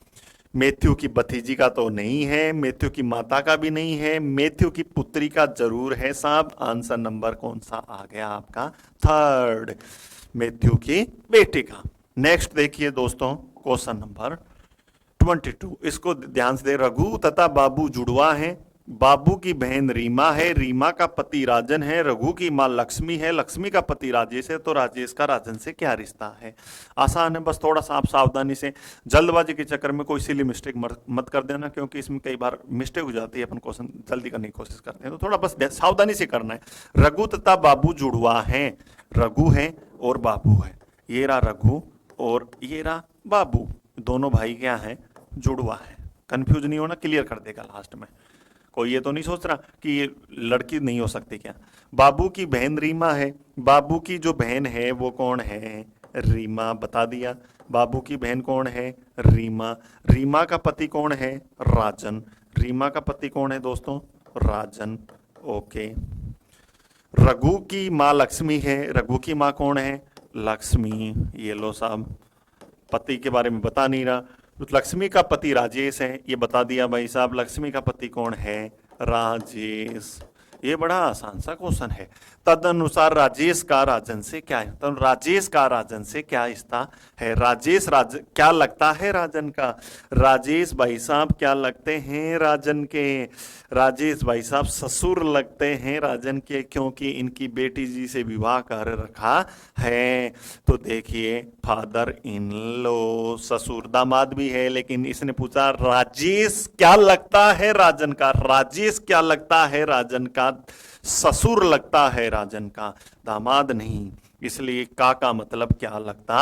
मैथ्यू की भतीजी का तो नहीं है, मैथ्यू की माता का भी नहीं है, मैथ्यू की पुत्री का जरूर है साहब। आंसर नंबर कौन सा आ गया आपका, थर्ड, मैथ्यू की बेटी का। नेक्स्ट देखिए दोस्तों, क्वेश्चन नंबर 22, इसको ध्यान से दे। रघु तथा बाबू जुड़वा हैं, बाबू की बहन रीमा है, रीमा का पति राजन है, रघु की माँ लक्ष्मी है, लक्ष्मी का पति राजेश है, तो राजेश का राजन से क्या रिश्ता है। आसान है, बस थोड़ा सा आप सावधानी से, जल्दबाजी के चक्कर में कोई सिली मिस्टेक मत कर देना, क्योंकि इसमें कई बार मिस्टेक हो जाती है, अपन क्वेश्चन जल्दी करने की कोशिश करते हैं, तो थोड़ा बस सावधानी से करना है। रघु तथा बाबू जुड़वा है, रघु है और बाबू है, ये रहा रघु और ये रहा बाबू, दोनों भाई क्या है, जुड़वा है। कंफ्यूज नहीं होना, क्लियर कर देगा लास्ट में। कोई ये तो नहीं सोच रहा कि ये लड़की नहीं हो सकती क्या। बाबू की बहन रीमा है, बाबू की जो बहन है वो कौन है, रीमा, बता दिया। बाबू की बहन कौन है, रीमा। रीमा का पति कौन है, राजन। रीमा का पति कौन है दोस्तों, राजन। ओके। रघु की माँ लक्ष्मी है, रघु की माँ कौन है, लक्ष्मी। ये लो साहब, पति के बारे में बता नहीं रहा। लक्ष्मी का पति राजेश है, ये बता दिया भाई साहब। लक्ष्मी का पति कौन है, राजेश। ये बड़ा आसान सा क्वेश्चन है। तदनुसार राजेश का राजन से क्या है, तो राजेश का राजन से क्या रिश्ता है। राजेश क्या लगता है राजन का, राजेश भाई साहब क्या लगते हैं राजन के, राजेश भाई साहब ससुर लगते हैं राजन के, क्योंकि इनकी बेटी जी से विवाह कर रखा है। तो देखिए, फादर इन लो, ससुर, दामाद भी है, लेकिन इसने पूछा राजेश क्या लगता है राजन का, राजेश क्या लगता है राजन का, ससुर लगता है राजन का, दामाद नहीं। इसलिए का मतलब क्या लगता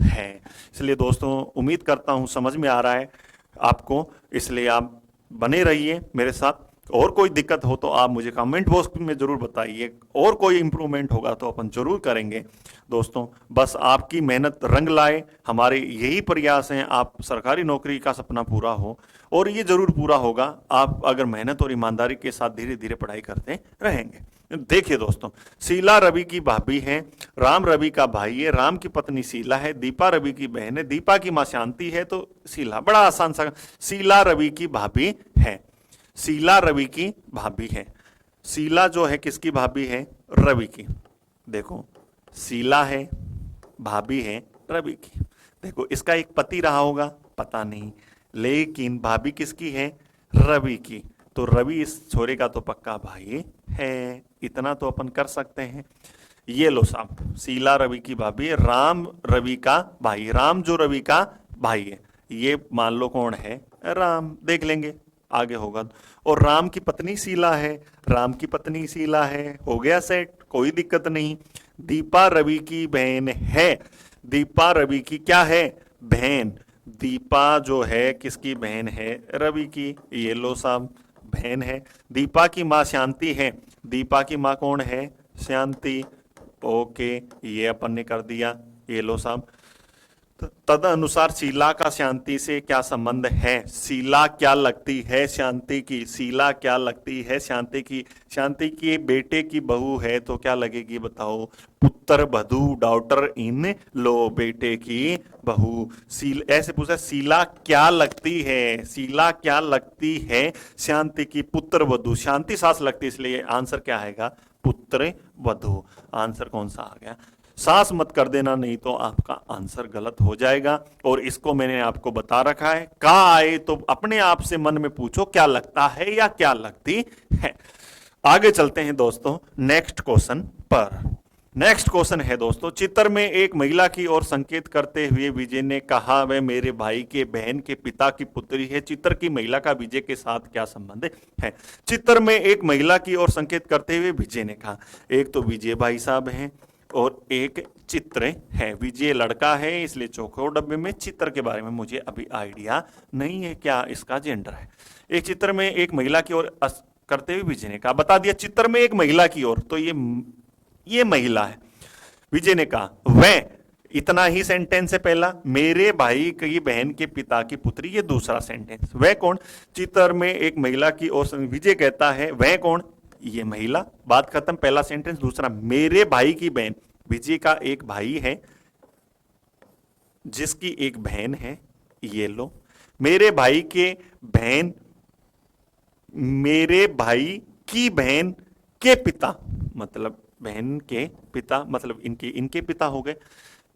है। इसलिए दोस्तों, उम्मीद करता हूं समझ में आ रहा है आपको, इसलिए आप बने रहिए मेरे साथ। और कोई दिक्कत हो तो आप मुझे कमेंट बॉक्स में जरूर बताइए, और कोई इंप्रूवमेंट होगा तो अपन जरूर करेंगे दोस्तों। बस आपकी मेहनत रंग लाए, हमारे यही प्रयास हैं, आप सरकारी नौकरी का सपना पूरा हो, और ये जरूर पूरा होगा आप अगर मेहनत और ईमानदारी के साथ धीरे धीरे पढ़ाई करते रहेंगे। देखिए दोस्तों, शीला रवि की भाभी है, राम रवि का भाई है, राम की पत्नी शीला है, दीपा रवि की बहन है, दीपा की मां शांति है, तो शीला, बड़ा आसान सा। शीला रवि की भाभी है, शीला रवि की भाभी है। शीला जो है किसकी भाभी है, रवि की। देखो, शीला है, भाभी है रवि की। देखो, इसका एक पति रहा होगा, पता नहीं, लेकिन भाभी किसकी है, रवि की, तो रवि इस छोरे का तो पक्का भाई है। इतना तो अपन कर सकते हैं। ये लो साहब, शीला रवि की भाभी है, राम रवि का भाई, राम जो रवि का भाई है, ये मान लो कौन है, राम। देख लेंगे आगे होगा। और राम की पत्नी शीला है, राम की पत्नी शीला है, हो गया सेट, कोई दिक्कत नहीं। दीपा रवि की बहन है, दीपा रवि की क्या है, बहन। दीपा जो है किसकी बहन है, रवि की। ये लो साहब, बहन है। दीपा की माँ शांति है, दीपा की माँ कौन है, शांति। ओके, ये अपन ने कर दिया। ये लो साहब, तद अनुसार शीला का शांति से क्या संबंध है, शीला क्या लगती है शांति की, शीला क्या लगती है शांति की। शांति की बेटे की बहू है, तो क्या लगेगी बताओ, पुत्र वधू, डॉटर इन लो, बेटे की बहू। ऐसे पूछा, शीला क्या लगती है, शीला क्या लगती है शांति की, पुत्र वधू। शांति सास लगती है, इसलिए आंसर क्या आएगा, पुत्र वधू। आंसर कौन सा आ गया, सास मत कर देना, नहीं तो आपका आंसर गलत हो जाएगा। और इसको मैंने आपको बता रखा है, का आए तो अपने आप से मन में पूछो क्या लगता है या क्या लगती है। आगे चलते हैं दोस्तों नेक्स्ट क्वेश्चन पर। नेक्स्ट क्वेश्चन है दोस्तों, चित्र में एक महिला की ओर संकेत करते हुए विजय ने कहा, वह मेरे भाई के बहन के पिता की पुत्री है। चित्र की महिला का विजय के साथ क्या संबंध है। चित्र में एक महिला की ओर संकेत करते हुए विजय ने कहा, एक तो विजय भाई साहब हैं और एक चित्र है। विजय लड़का है, इसलिए चौकोर डब्बे में। चित्र के बारे में मुझे अभी आइडिया नहीं है क्या इसका जेंडर है। एक चित्र में एक महिला की ओर करते हुए विजय ने कहा, बता दिया चित्र में एक महिला की ओर, तो ये महिला है। विजय ने कहा, वह, इतना ही सेंटेंस है पहला, मेरे भाई की बहन के पिता की पुत्री, ये दूसरा सेंटेंस। वह कौन, चित्र में एक महिला की ओर, विजय कहता है वह कौन, ये महिला, बात खत्म। पहला सेंटेंस। दूसरा, मेरे भाई की बहन, विजय का एक भाई है जिसकी एक बहन है, ये लो। मेरे भाई के बहन, मेरे भाई की बहन के पिता, मतलब बहन के पिता, मतलब इनके पिता हो गए,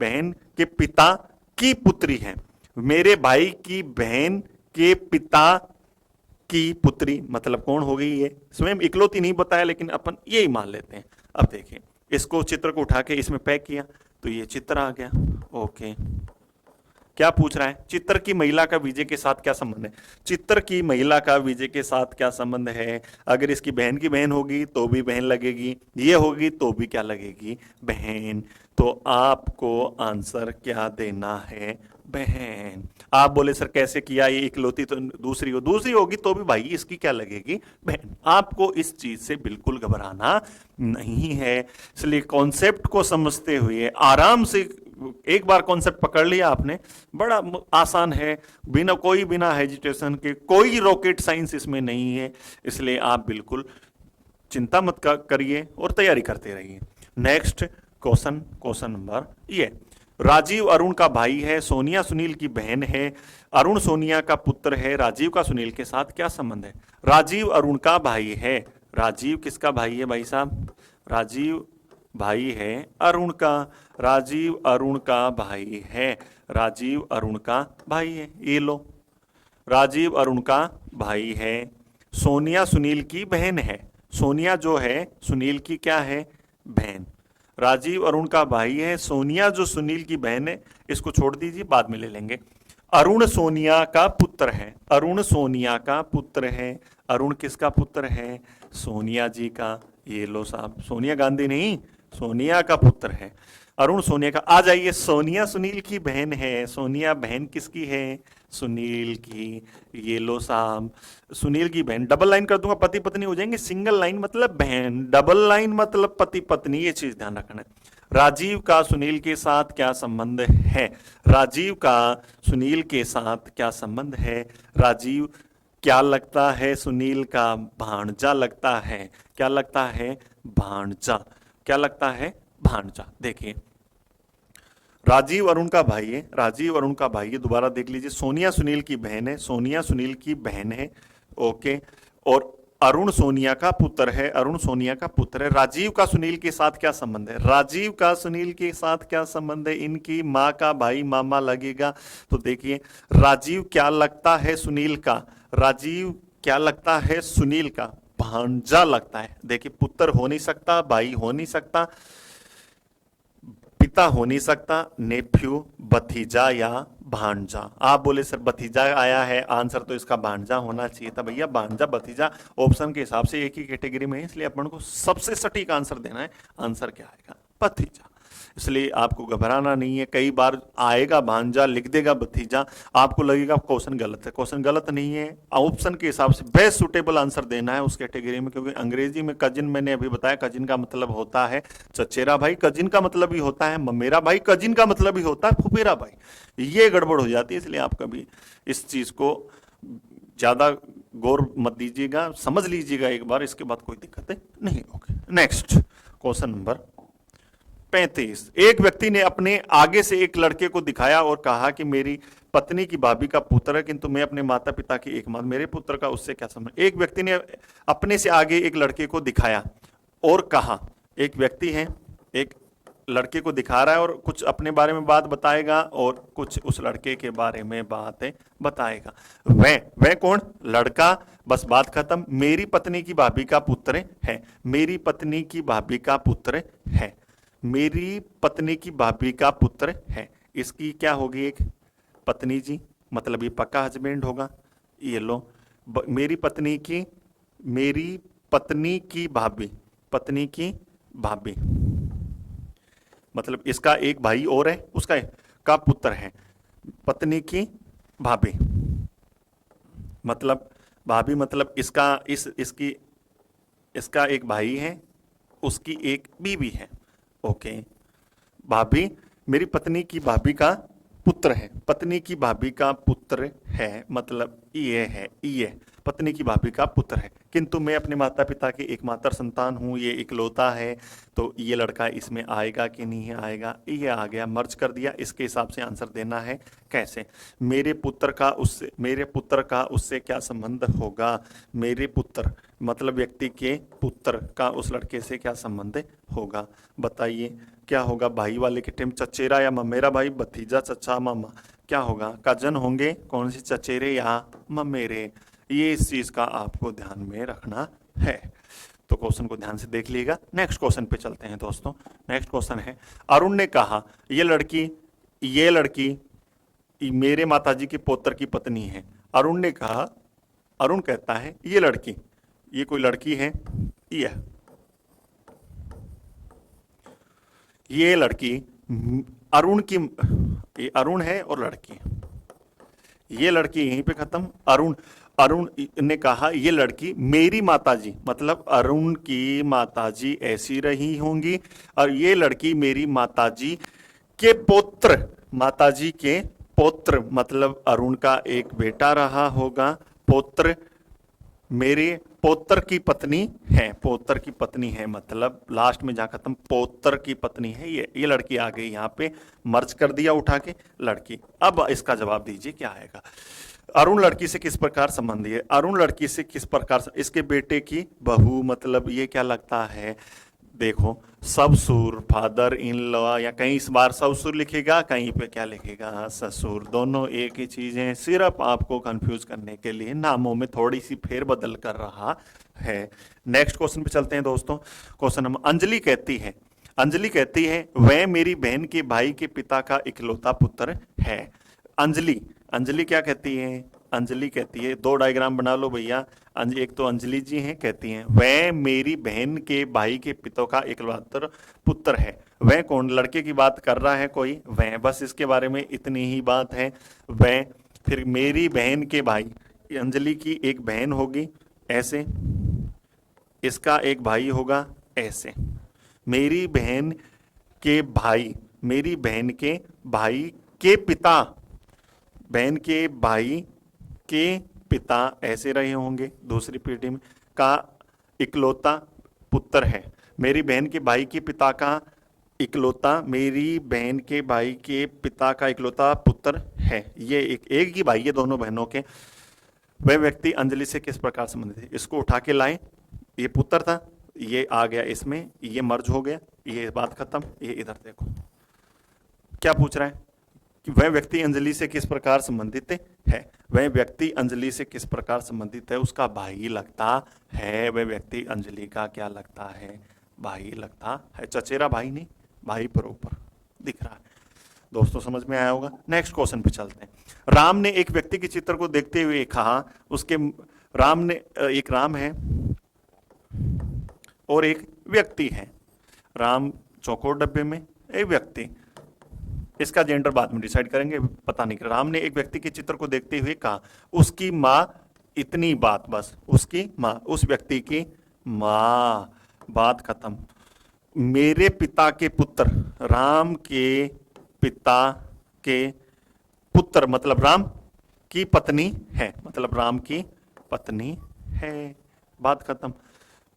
बहन के पिता की पुत्री है। मेरे भाई की बहन के पिता की पुत्री मतलब कौन हो गई ये, स्वयं इकलौती नहीं बताया लेकिन अपन यही मान लेते हैं। अब देखिए इसको चित्र को उठा के इसमें पैक किया तो ये चित्र आ गया। ओके, क्या पूछ रहा है, चित्र की महिला का विजय के साथ क्या संबंध है। चित्र की महिला का विजय के साथ क्या संबंध है, अगर इसकी बहन की बहन होगी तो भी बहन लगेगी, ये होगी तो भी क्या लगेगी, बहन। तो आपको आंसर क्या देना है, बहन। आप बोले सर कैसे किया, ये इकलौती तो दूसरी होगी तो भी भाई इसकी क्या लगेगी, बहन। आपको इस चीज से बिल्कुल घबराना नहीं है, इसलिए कॉन्सेप्ट को समझते हुए आराम से एक बार कॉन्सेप्ट पकड़ लिया आपने, बड़ा आसान है, बिना हेजिटेशन के, कोई रॉकेट साइंस इसमें नहीं है, इसलिए आप बिल्कुल चिंता मत करिए और तैयारी करते रहिए। नेक्स्ट क्वेश्चन नंबर ये, राजीव अरुण का भाई है, सोनिया सुनील की बहन है, अरुण सोनिया का पुत्र है, राजीव का सुनील के साथ क्या संबंध है। राजीव अरुण का भाई है, राजीव किसका भाई है भाई साहब, राजीव भाई है अरुण का, राजीव अरुण का भाई है, राजीव अरुण का भाई है, ये लो, राजीव अरुण का भाई है, सोनिया सुनील की बहन है, सोनिया जो है सुनील की क्या है, बहन। राजीव अरुण का भाई है, सोनिया जो सुनील की बहन है, इसको छोड़ दीजिए बाद में ले लेंगे। अरुण सोनिया का पुत्र है, अरुण सोनिया का पुत्र है, अरुण किसका पुत्र है, सोनिया जी का, ये लो साहब, सोनिया गांधी नहीं, सोनिया का पुत्र है, अरुण सोनिया का। आ जाइए, सोनिया सुनील की बहन है, सोनिया बहन किसकी है, सुनील की, ये लो साहब, सुनील की बहन। डबल लाइन कर दूंगा पति पत्नी हो जाएंगे, सिंगल लाइन मतलब बहन, डबल लाइन मतलब पति पत्नी, ये चीज ध्यान रखना है। राजीव का सुनील के साथ क्या संबंध है, राजीव का सुनील के साथ क्या संबंध है, राजीव क्या लगता है, सुनील का भांजा लगता है, क्या लगता है, भांजा, क्या लगता है, भांजा। देखिए राजीव अरुण का भाई है, राजीव अरुण का भाई है, दोबारा देख लीजिए, सोनिया सुनील की बहन है, सोनिया सुनील की बहन है, ओके, और अरुण सोनिया का पुत्र है, अरुण सोनिया का पुत्र है। राजीव का सुनील के साथ क्या संबंध है, राजीव का सुनील के साथ क्या संबंध है, इनकी माँ का भाई मामा लगेगा। तो देखिए राजीव क्या लगता है सुनील का, राजीव क्या लगता है सुनील का, भांजा लगता है। देखिए पुत्र हो नहीं सकता, भाई हो नहीं सकता, पिता हो नहीं सकता, नेफ्यू, भतीजा या भांजा। आप बोले सर भतीजा आया है आंसर तो इसका भांजा होना चाहिए था, भैया भांजा भतीजा ऑप्शन के हिसाब से एक ही कैटेगरी में है, इसलिए अपन को सबसे सटीक आंसर देना है। आंसर क्या आएगा, भतीजा। इसलिए आपको घबराना नहीं है, कई बार आएगा भांजा लिख देगा भतीजा, आपको लगेगा क्वेश्चन गलत है, क्वेश्चन गलत नहीं है, ऑप्शन के हिसाब से बेस्ट सुटेबल आंसर देना है उस कैटेगरी में। क्योंकि अंग्रेजी में कजिन मैंने अभी बताया, कजिन का मतलब होता है चचेरा भाई, कजिन का मतलब भी होता है ममेरा भाई, कजिन का मतलब भी होता है फुफेरा भाई, ये गड़बड़ हो जाती है। इसलिए आप कभी इस चीज को ज्यादा गौर मत दीजिएगा, समझ लीजिएगा एक बार, इसके बाद कोई दिक्कत नहीं होगी। नेक्स्ट क्वेश्चन नंबर 35, एक व्यक्ति ने अपने आगे से एक लड़के को दिखाया और कहा कि मेरी पत्नी की भाभी का पुत्र है, किंतु मैं अपने माता पिता की एकमात्र, मेरे पुत्र का उससे क्या संबंध। एक व्यक्ति ने अपने से आगे एक लड़के को दिखाया और कहा, एक व्यक्ति है एक लड़के को दिखा रहा है और कुछ अपने बारे में बात बताएगा और कुछ उस लड़के के बारे में बात बताएगा। वह कौन, लड़का, बस बात खत्म। मेरी पत्नी की भाभी का पुत्र है, मेरी पत्नी की भाभी का पुत्र है, मेरी पत्नी की भाभी का पुत्र है, इसकी क्या होगी, एक पत्नी जी, मतलब ये पक्का हस्बैंड होगा। ये लो, मेरी पत्नी की भाभी, पत्नी की भाभी मतलब इसका एक भाई और है, उसका का पुत्र है, पत्नी की भाभी मतलब भाभी मतलब इसका एक भाई है, उसकी एक बीवी है। ओके, भाभी, मेरी पत्नी की भाभी का पुत्र है, पत्नी की भाभी का पुत्र है मतलब ये है, ये पत्नी की भाभी का पुत्र है, किंतु मैं अपने माता पिता की एकमात्र संतान हूँ, ये इकलौता है। तो ये लड़का इसमें आएगा कि नहीं आएगा, ये आ गया, मर्ज कर दिया। इसके हिसाब से आंसर देना है कैसे, मेरे पुत्र का उससे क्या संबंध होगा, मेरे पुत्र मतलब व्यक्ति के पुत्र का उस लड़के से क्या संबंध होगा, बताइए क्या होगा। भाई वाले के टाइम चचेरा या ममेरा भाई, भतीजा, चचा, मामा, क्या होगा, कजन होंगे, कौन सी चचेरे या ममेरे, ये इस चीज का आपको ध्यान में रखना है। तो क्वेश्चन को ध्यान से देख लीजिएगा। नेक्स्ट क्वेश्चन पे चलते हैं दोस्तों। नेक्स्ट क्वेश्चन है, अरुण ने कहा ये लड़की मेरे माताजी के पौत्र की पत्नी है। अरुण कहता है ये कोई लड़की है, ये लड़की ये अरुण है और लड़की, ये लड़की यहीं पे खत्म। अरुण ने कहा ये लड़की मेरी माताजी, मतलब अरुण की माताजी ऐसी रही होंगी और ये लड़की मेरी माताजी के पौत्र, माताजी के पौत्र मतलब अरुण का एक बेटा रहा होगा। पौत्र मेरे पौत्र की पत्नी है, पौत्र की पत्नी है मतलब लास्ट में जहां खत्म पौत्र की पत्नी है, ये लड़की आ गई, यहाँ पे मर्ज कर दिया उठा के लड़की। अब इसका जवाब दीजिए क्या आएगा। अरुण लड़की से किस प्रकार संबंधी है, अरुण लड़की से किस प्रकार, इसके बेटे की बहू, मतलब ये क्या लगता है, देखो ससुर, फादर इन लॉ, या कहीं इस बार ससुर लिखेगा, कहीं पे क्या लिखेगा ससुर, दोनों एक ही चीज है, सिर्फ आपको कंफ्यूज करने के लिए नामों में थोड़ी सी फेरबदल कर रहा है। नेक्स्ट क्वेश्चन पे चलते हैं दोस्तों। क्वेश्चन नंबर, अंजलि कहती है वह मेरी बहन के भाई के पिता का इकलौता पुत्र है। अंजलि क्या कहती है, अंजलि कहती है, दो डायग्राम बना लो भैया। एक तो अंजलि जी हैं, कहती हैं वह मेरी बहन के भाई के पिता का इकलौता पुत्र है। वह कौन, लड़के की बात कर रहा है कोई, वह, बस इसके बारे में इतनी ही बात है। वह, फिर मेरी बहन के भाई, अंजलि की एक बहन होगी ऐसे, इसका एक भाई होगा ऐसे, मेरी बहन के भाई, मेरी बहन के भाई के पिता, बहन के भाई के पिता ऐसे रहे होंगे दूसरी पीढ़ी में, का इकलौता पुत्र है। मेरी बहन के भाई के पिता का इकलौता, मेरी बहन के भाई के पिता का इकलौता पुत्र है। ये एक ही भाई है दोनों बहनों के। वह व्यक्ति अंजलि से किस प्रकार संबंधित है, इसको उठा के लाए, ये पुत्र था, ये आ गया इसमें, ये मर्ज हो गया, ये बात खत्म। ये इधर देखो क्या पूछ रहा है कि वह व्यक्ति अंजलि से किस प्रकार संबंधित है, वह व्यक्ति अंजलि से किस प्रकार संबंधित है, उसका भाई लगता है। वह व्यक्ति अंजलि का क्या लगता है, भाई लगता है। चचेरा भाई नहीं, भाई बरोबर दिख रहा है। दोस्तों समझ में आया होगा। नेक्स्ट क्वेश्चन पे चलते हैं। राम ने एक व्यक्ति के चित्र को देखते हुए कहा, उसके राम ने, एक राम है और एक व्यक्ति है, राम चौकोर डब्बे में, एक व्यक्ति, इसका जेंडर बाद में डिसाइड करेंगे, पता नहीं। राम ने एक व्यक्ति के चित्र को देखते हुए कहा उसकी माँ, इतनी बात बस, उसकी माँ, उस व्यक्ति की माँ, बात खत्म। मेरे पिता के पुत्र, राम के पिता के पुत्र मतलब राम की पत्नी है, मतलब राम की पत्नी है, बात खत्म।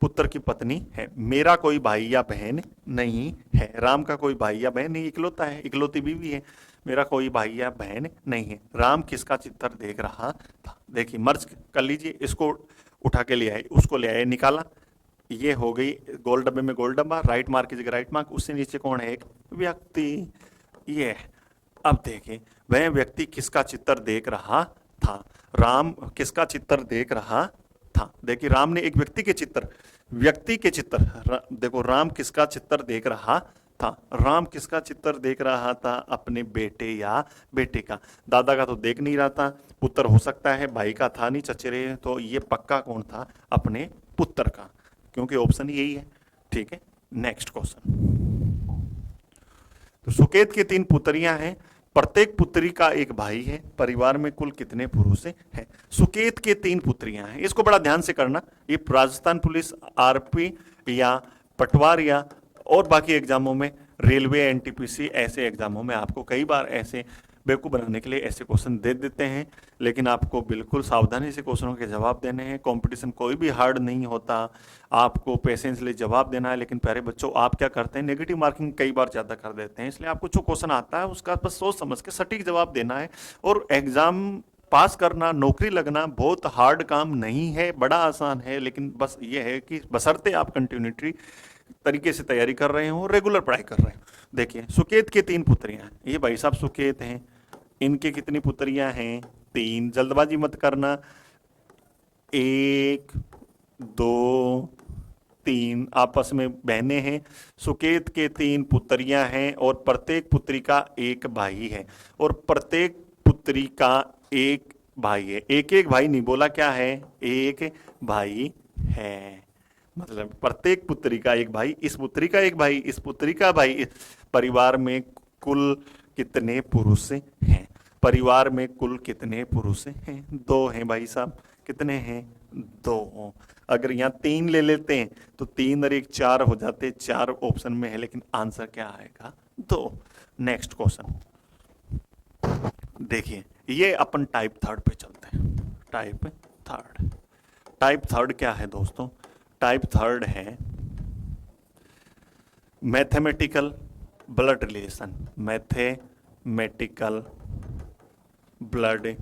पुत्र की पत्नी है। मेरा कोई भाई या बहन नहीं है, राम का कोई भाई या बहन नहीं, इकलौता है, इकलौती बीवी है, मेरा कोई भाई या बहन नहीं है। राम किसका चित्र देख रहा था, देखिए मर्ज कर लीजिए, इसको उठा के ले आए, उसको ले आए, निकाला, ये हो गई गोल डब्बे में गोल डब्बा, राइट मार्क की जगह राइट मार्क, उससे नीचे कौन है, एक व्यक्ति, ये। अब देखिए वह व्यक्ति किसका चित्र देख रहा था, राम किसका चित्र देख रहा था। देखिए राम ने एक व्यक्ति के चित्र, देखो राम किसका चित्र देख रहा था, राम किसका चित्र देख रहा था, अपने बेटे या बेटे का। दादा का तो देख नहीं रहा था, पुत्र हो सकता है, भाई का था नहीं, चचेरे, तो ये पक्का कौन था, अपने पुत्र का, क्योंकि ऑप्शन यही है। ठीक है, नेक्स्ट क्वेश्चन। तो सुकेत की 3 पुत्रियां हैं, प्रत्येक पुत्री का एक भाई है, परिवार में कुल कितने पुरुष हैं। सुकेत के 3 पुत्रियां हैं, इसको बड़ा ध्यान से करना, ये राजस्थान पुलिस, आरपी या पटवार या और बाकी एग्जामों में, रेलवे, एनटीपीसी, ऐसे एग्जामों में आपको कई बार ऐसे बेवकूफ़ बनाने के लिए ऐसे क्वेश्चन दे देते हैं, लेकिन आपको बिल्कुल सावधानी से क्वेश्चनों के जवाब देने हैं। कंपटीशन कोई भी हार्ड नहीं होता, आपको पेशेंसली जवाब देना है। लेकिन प्यारे बच्चों, आप क्या करते हैं, नेगेटिव मार्किंग कई बार ज़्यादा कर देते हैं, इसलिए आपको जो क्वेश्चन आता है उसका बस सोच समझ के सटीक जवाब देना है। और एग्जाम पास करना, नौकरी लगना बहुत हार्ड काम नहीं है, बड़ा आसान है, लेकिन बस ये है कि बशर्ते आप कंटिन्यूटी तरीके से तैयारी कर रहे हो, रेगुलर पढ़ाई कर रहे हो। देखिए सुकेत के 3 पुत्रियां, ये भाई साहब सुकेत हैं, इनके कितनी पुत्रियां हैं, 3, जल्दबाजी मत करना, एक, दो, तीन आपस में बहनें हैं। सुकेत के 3 पुत्रियां हैं और प्रत्येक पुत्री का एक भाई है। और प्रत्येक पुत्री का एक भाई है। एक एक भाई नहीं बोला, क्या है? एक भाई है। मतलब प्रत्येक पुत्री का एक भाई, इस पुत्री का एक भाई, इस पुत्री का भाई। इस परिवार में कुल कितने पुरुष हैं? परिवार में कुल कितने पुरुष हैं? 2 हैं भाई साहब। कितने हैं? 2। अगर यहाँ 3 ले लेते हैं तो 3 और 1 4 हो जाते, 4 ऑप्शन में है, लेकिन आंसर क्या आएगा? 2। नेक्स्ट क्वेश्चन देखिए, ये अपन टाइप थर्ड पे चलते हैं। Type third. टाइप थर्ड क्या है दोस्तों? टाइप थर्ड है mathematical blood relation. Mathematical blood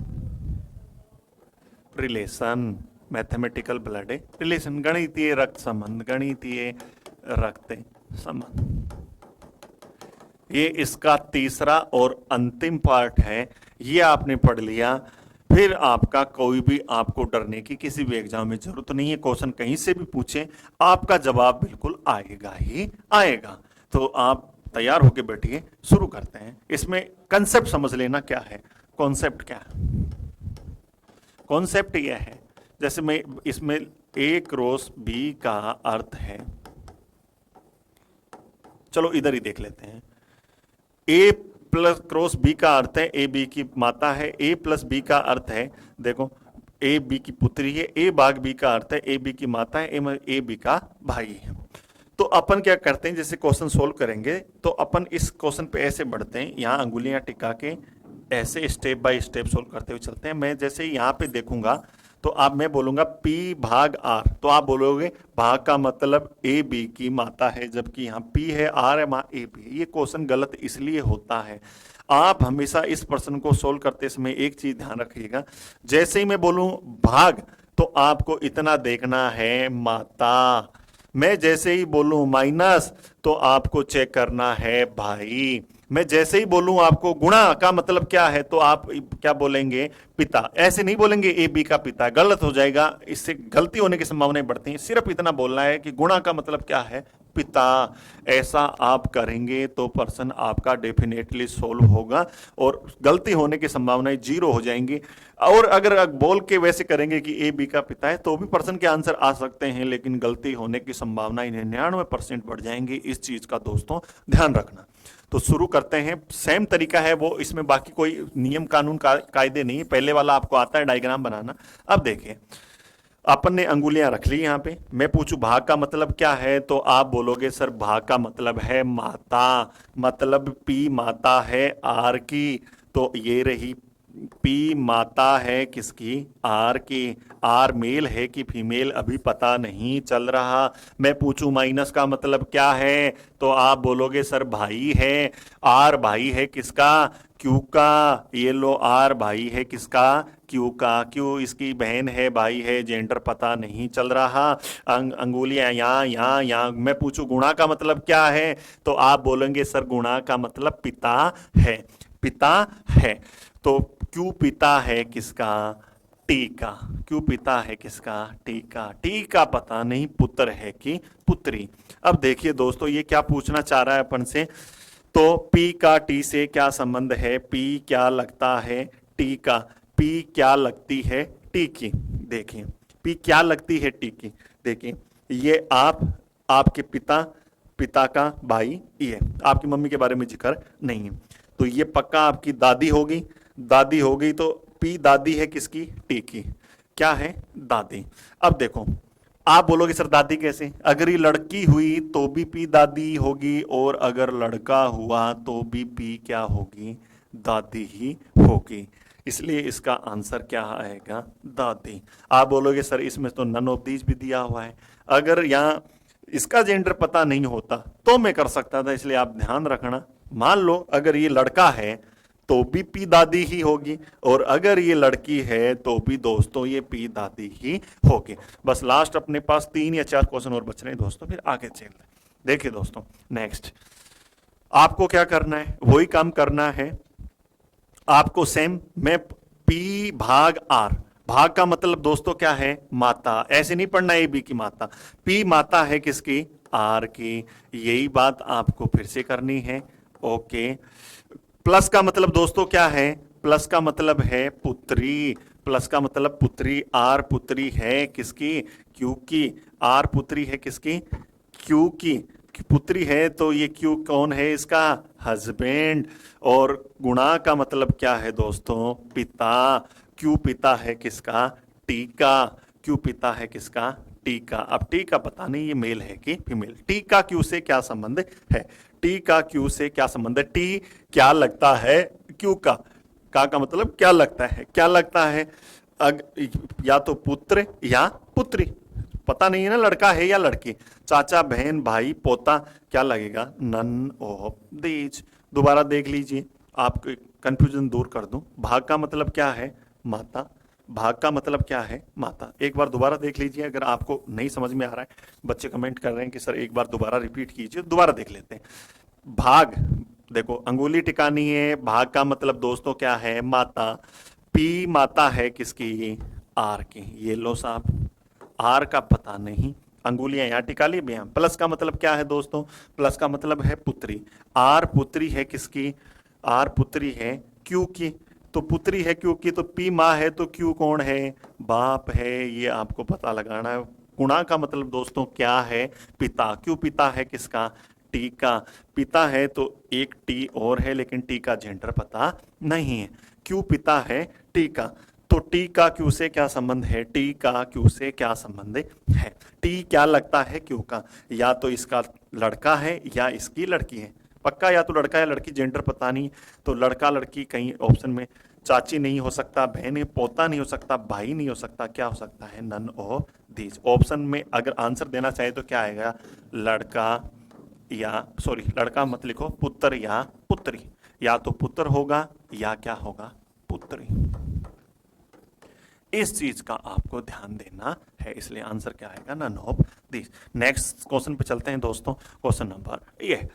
relation. Mathematical blood relation, गणितीय रक्त संबंध। गणितीय रक्त संबंध, ये इसका तीसरा और अंतिम पार्ट है। ये आपने पढ़ लिया, फिर आपका कोई भी आपको डरने की किसी भी एग्जाम में जरूरत नहीं है। क्वेश्चन कहीं से भी पूछे, आपका जवाब बिल्कुल आएगा ही आएगा। तो आप तैयार होके बैठिए, शुरू करते हैं। इसमें कंसेप्ट समझ लेना क्या है। कॉन्सेप्ट क्या है? कॉन्सेप्ट यह है, जैसे मैं इसमें ए क्रॉस बी का अर्थ है, चलो इधर ही देख लेते हैं। ए प्लस क्रॉस बी का अर्थ है ए बी की माता है। ए प्लस बी का अर्थ है, देखो, ए बी की पुत्री है। ए भाग बी का अर्थ है ए बी की माता है, ए बी का भाई है। तो अपन क्या करते हैं, जैसे क्वेश्चन सोल्व करेंगे तो अपन इस क्वेश्चन पे ऐसे बढ़ते हैं, यहाँ अंगुलियां टिका के ऐसे स्टेप बाय स्टेप सोल्व करते हुए चलते हैं। मैं जैसे यहाँ पे देखूंगा तो आप, मैं बोलूंगा P भाग R, तो आप बोलोगे भाग का मतलब ए बी की माता है, जबकि यहाँ P है, R है, माँ ए बी। ये क्वेश्चन गलत इसलिए होता है। आप हमेशा इस प्रश्न को सोल्व करते समय एक चीज ध्यान रखिएगा, जैसे ही मैं बोलूं भाग तो आपको इतना देखना है माता। मैं जैसे ही बोलूं माइनस तो आपको चेक करना है भाई। मैं जैसे ही बोलूं आपको गुणा का मतलब क्या है तो आप क्या बोलेंगे? पिता। ऐसे नहीं बोलेंगे ए बी का पिता, गलत हो जाएगा, इससे गलती होने की संभावनाएं बढ़ती हैं। सिर्फ इतना बोलना है कि गुणा का मतलब क्या है? पिता। ऐसा आप करेंगे तो प्रश्न आपका डेफिनेटली सोल्व होगा और गलती होने की संभावनाएं 0 हो जाएंगी। और अगर बोल के वैसे करेंगे कि ए बी का पिता है तो भी प्रश्न के आंसर आ सकते हैं, लेकिन गलती होने की संभावनाएं 99% बढ़ जाएंगी। इस चीज का दोस्तों ध्यान रखना। तो शुरू करते हैं। सेम तरीका है वो, इसमें बाकी कोई नियम कानून कायदे नहीं। पहले वाला आपको आता है डायग्राम बनाना। अब देखिए, अपन ने अंगुलियां रख ली यहाँ पे। मैं पूछूं भाग का मतलब क्या है तो आप बोलोगे सर भाग का मतलब है माता। मतलब पी माता है आर की, तो ये रही पी माता है किसकी? आर की। आर मेल है कि फीमेल अभी पता नहीं चल रहा। मैं पूछूं माइनस का मतलब क्या है तो आप बोलोगे सर भाई है। आर भाई है किसका? क्यू का। ये लो, आर भाई है किसका? क्यू का। क्यू इसकी बहन है, भाई है, जेंडर पता नहीं चल रहा। अंगुलियां यहाँ यहाँ यहाँ। मैं पूछूं गुणा का मतलब क्या है तो आप बोलेंगे सर गुणा का मतलब पिता है। पिता है तो क्यू पिता है किसका? टी का। क्यू पिता है किसका? टी का। टी का पता नहीं पुत्र है कि पुत्री। अब देखिए दोस्तों, ये क्या पूछना चाह रहा है अपन से, तो पी का टी से क्या संबंध है? पी क्या लगता है टी का? पी क्या लगती है टी की? देखिए, पी क्या लगती है टी की। देखिए, ये आपके पिता का भाई, ये आपकी मम्मी के बारे में जिक्र नहीं है, तो ये पक्का आपकी दादी होगी। दादी होगी तो पी दादी है किसकी? टी की। क्या है? दादी। अब देखो, आप बोलोगे सर दादी कैसे? अगर ये लड़की हुई तो भी पी दादी होगी, और अगर लड़का हुआ तो भी पी क्या होगी? दादी ही होगी। इसलिए इसका आंसर क्या आएगा? दादी। आप बोलोगे सर इसमें तो नन ऑफ दीज भी दिया हुआ है। अगर यहाँ इसका जेंडर पता नहीं होता तो मैं कर सकता था, इसलिए आप ध्यान रखना। मान लो अगर ये लड़का है तो भी पी दादी ही होगी, और अगर ये लड़की है तो भी दोस्तों ये पी दादी ही होगी। बस लास्ट अपने पास 3 या 4 क्वेश्चन और बच रहे हैं दोस्तों, फिर आगे चल रहे। देखिए दोस्तों, नेक्स्ट आपको क्या करना है? वही काम करना है आपको सेम। मैं पी भाग आर, भाग का मतलब दोस्तों क्या है, माता। ऐसे नहीं पढ़ना ए बी की माता। पी माता है किसकी, आर की। यही बात आपको फिर से करनी है। ओके। प्लस का मतलब दोस्तों क्या है, प्लस का मतलब है पुत्री। प्लस का मतलब पुत्री, आर पुत्री है किसकी, क्यू की। आर पुत्री है किसकी, क्यू की। पुत्री है तो ये क्यू कौन है, इसका हस्बैंड। और गुणा का मतलब क्या है दोस्तों, पिता। क्यू पिता है किसका, टी का। क्यू पिता है किसका, टी का। अब टी का पता नहीं ये मेल है कि फीमेल। टी का क्यू से क्या संबंध है, टी का क्यू से क्या संबंध है। टी क्या लगता है क्यू का मतलब क्या लगता है, क्या लगता है। या तो पुत्र या पुत्री, पता नहीं है ना लड़का है या लड़की। चाचा बहन भाई पोता, क्या लगेगा, नन ऑफ दीज। दोबारा देख लीजिए, आपको कंफ्यूजन दूर कर दूं। भाग का मतलब क्या है, माता। भाग का मतलब क्या है, माता। एक बार दोबारा देख लीजिए, अगर आपको नहीं समझ में आ रहा है, बच्चे कमेंट कर रहे हैं कि सर एक बार दोबारा रिपीट कीजिए, दोबारा देख लेते हैं। भाग, देखो अंगुली टिकानी है। भाग का मतलब दोस्तों क्या है, माता। पी माता है किसकी, आर की। ये लो साहब, आर का पता नहीं, अंगुलियां यहां टिका ली भैया। प्लस का मतलब क्या है दोस्तों, प्लस का मतलब है पुत्री। आर पुत्री है किसकी, आर पुत्री है क्यू की। तो पुत्री है क्यू की, तो पी माँ है तो क्यू कौन है, बाप है। ये आपको पता लगाना है। गुणा का मतलब दोस्तों क्या है, पिता। क्यू पिता है किसका, टी का। पिता है तो एक टी और है, लेकिन टी का जेंडर पता नहीं है। क्यू पिता है टी का। तो टी का क्यू से क्या संबंध है, टी का क्यू से क्या संबंध है। टी क्या लगता है क्यू का, या तो इसका लड़का है या इसकी लड़की है। पक्का या तो लड़का या लड़की, जेंडर पता नहीं। तो लड़का लड़की कहीं ऑप्शन में, चाची नहीं हो सकता, बहन पोता नहीं हो सकता, भाई नहीं हो सकता, क्या हो सकता है, नन ऑफ दीज। ऑप्शन में अगर आंसर देना चाहे तो क्या आएगा, लड़का या सॉरी लड़का मत लिखो, पुत्र या पुत्री। या तो पुत्र होगा या क्या होगा, पुत्री। इस चीज का आपको ध्यान देना है, इसलिए आंसर क्या आएगा, none of this. Next question पे चलते हैं दोस्तों, क्वेश्चन नंबर ये।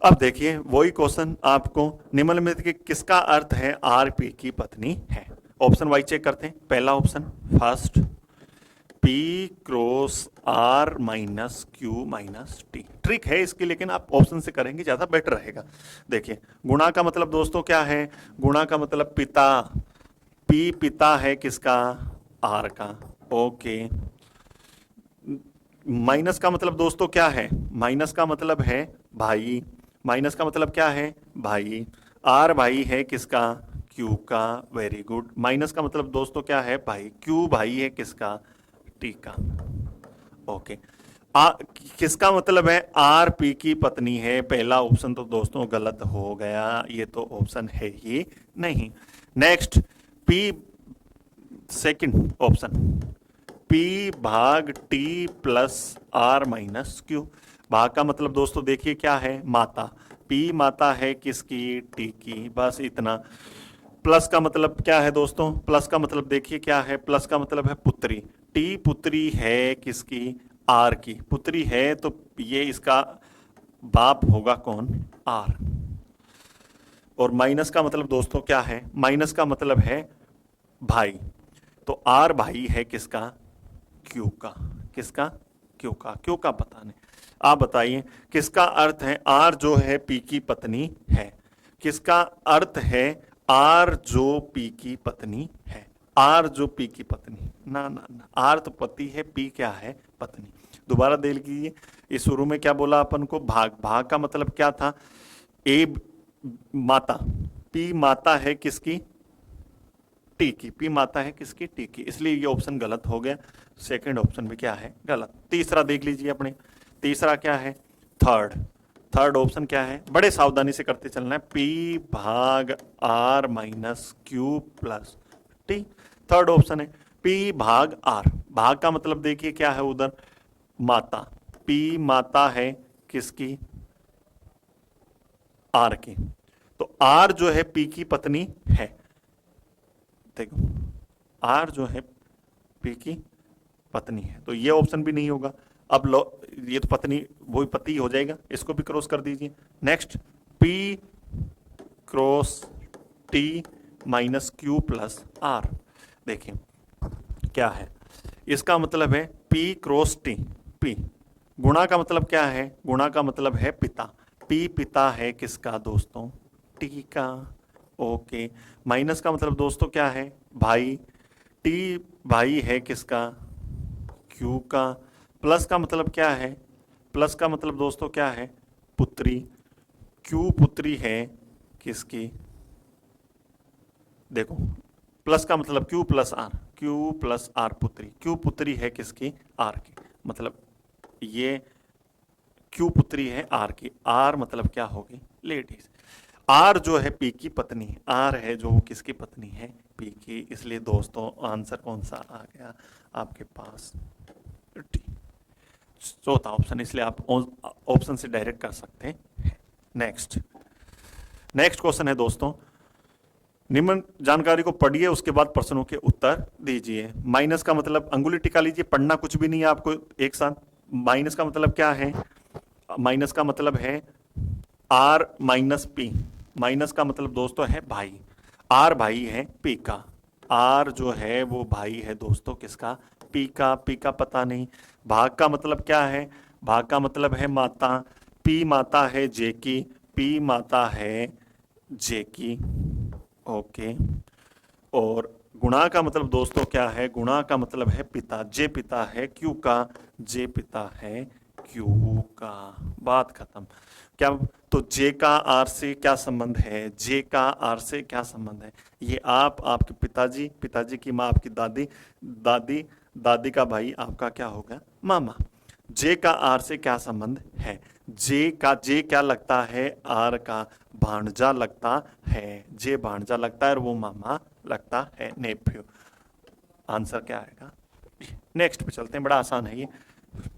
अब देखिए वही क्वेश्चन आपको, निम्नलिखित के किसका अर्थ है आरपी की पत्नी है। ऑप्शन वाइज चेक करते हैं। पहला option first, P cross R minus Q minus T. Trick है इसकी, लेकिन आप ऑप्शन से करेंगे ज्यादा बेटर रहेगा। देखिए गुणा का मतलब दोस्तों क्या है, गुणा का मतलब पिता। पी पिता है किसका, आर का। ओके। माइनस का मतलब दोस्तों क्या है, माइनस का मतलब है भाई। माइनस का मतलब क्या है, भाई। आर भाई है किसका, क्यू का। Very good. माइनस का मतलब दोस्तों क्या है, भाई। क्यू भाई है किसका, टी का। ओके। किसका मतलब है, आर पी की पत्नी है। पहला ऑप्शन तो दोस्तों गलत हो गया, ये तो ऑप्शन है ही नहीं। Next, P second option, P भाग T plus R minus Q. भाग का मतलब दोस्तों देखिए क्या है, माता। पी माता है किसकी, टी की, बस इतना। प्लस का मतलब क्या है दोस्तों, प्लस का मतलब देखिए क्या है, प्लस का मतलब है पुत्री। टी पुत्री है किसकी, आर की। पुत्री है तो ये इसका बाप होगा कौन, आर। और माइनस का मतलब दोस्तों क्या है, माइनस का मतलब है भाई। तो आर भाई है किसका, क्यू का। किसका, क्यू का। क्यू का पता नहीं। आप बताइए किसका अर्थ है, आर जो है पी की पत्नी है। किसका अर्थ है, आर जो पी की पत्नी है। आर जो पी की पत्नी, ना ना ना, आर तो पति है, पी क्या है, पत्नी। दोबारा देख लीजिए, इस शुरू में क्या बोला अपन को, भाग। भाग का मतलब क्या था, ए माता। पी माता है किसकी, टी की। पी माता है किसकी, टी की। इसलिए ये ऑप्शन गलत हो गया। सेकंड ऑप्शन भी क्या है, गलत। तीसरा देख लीजिए अपने, तीसरा क्या है, थर्ड। थर्ड ऑप्शन क्या है, बड़े सावधानी से करते चलना है, पी भाग R minus Q plus T. Third option है पी भाग आर। भाग का मतलब देखिए क्या है उधर, माता। पी माता है किसकी, आर की। तो आर जो है पी की पत्नी है। देखो आर जो है पी की पत्नी है, तो ये ऑप्शन भी नहीं होगा। अब लो, ये तो पत्नी वही पति हो जाएगा, इसको भी क्रॉस कर दीजिए। Next, P cross T minus Q plus R. देखिए क्या है? इसका मतलब है P क्रॉस T। P गुणा का मतलब क्या है? गुणा का मतलब है पिता। P पिता है किसका दोस्तों? T का। ओके। माइनस का मतलब दोस्तों क्या है? भाई। T भाई है किसका? Q का। प्लस का मतलब क्या है? प्लस का मतलब दोस्तों क्या है? पुत्री। Q पुत्री है किसकी? देखो, प्लस का मतलब Q plus R, Q plus R पुत्री। Q पुत्री है किसकी? आर की। मतलब ये Q पुत्री है आर की। आर मतलब क्या होगी? लेडीज। आर जो है पी की पत्नी है। आर है जो वो किसकी पत्नी है? पी की। इसलिए दोस्तों आंसर कौन सा आ गया आपके पास? टी, चौथा ऑप्शन। इसलिए आप ऑप्शन से डायरेक्ट कर सकते हैं। नेक्स्ट नेक्स्ट क्वेश्चन है दोस्तों, निम्न जानकारी को पढ़िए, उसके बाद प्रश्नों के उत्तर दीजिए। माइनस का मतलब अंगुली टिका लीजिए, पढ़ना कुछ भी नहीं है आपको एक साथ। माइनस का मतलब क्या है? माइनस का मतलब है आर माइनस पी। माइनस का मतलब दोस्तों है भाई। आर भाई है पी का। आर जो है वो भाई है दोस्तों किसका? पी का। पी का पता नहीं। भाग का मतलब क्या है? भाग का मतलब है माता। पी माता है जे की। पी माता है जे की। ओके। और गुणा का मतलब दोस्तों क्या है? गुणा का मतलब है पिता। जे पिता है क्यू का। जे पिता है क्यू का। बात खत्म। क्या? तो जे का आर से क्या संबंध है? जे का आर से क्या संबंध है? ये आप, आपके पिताजी, पिताजी की माँ आपकी दादी, दादी, दादी का भाई आपका क्या होगा? मामा। जे का आर से क्या संबंध है? जे का, जे क्या लगता है? आर का भांजा लगता है। जे भांजा लगता है और वो मामा लगता है, नेफ्यू। आंसर क्या आएगा? नेक्स्ट पे चलते हैं, बड़ा आसान है ये।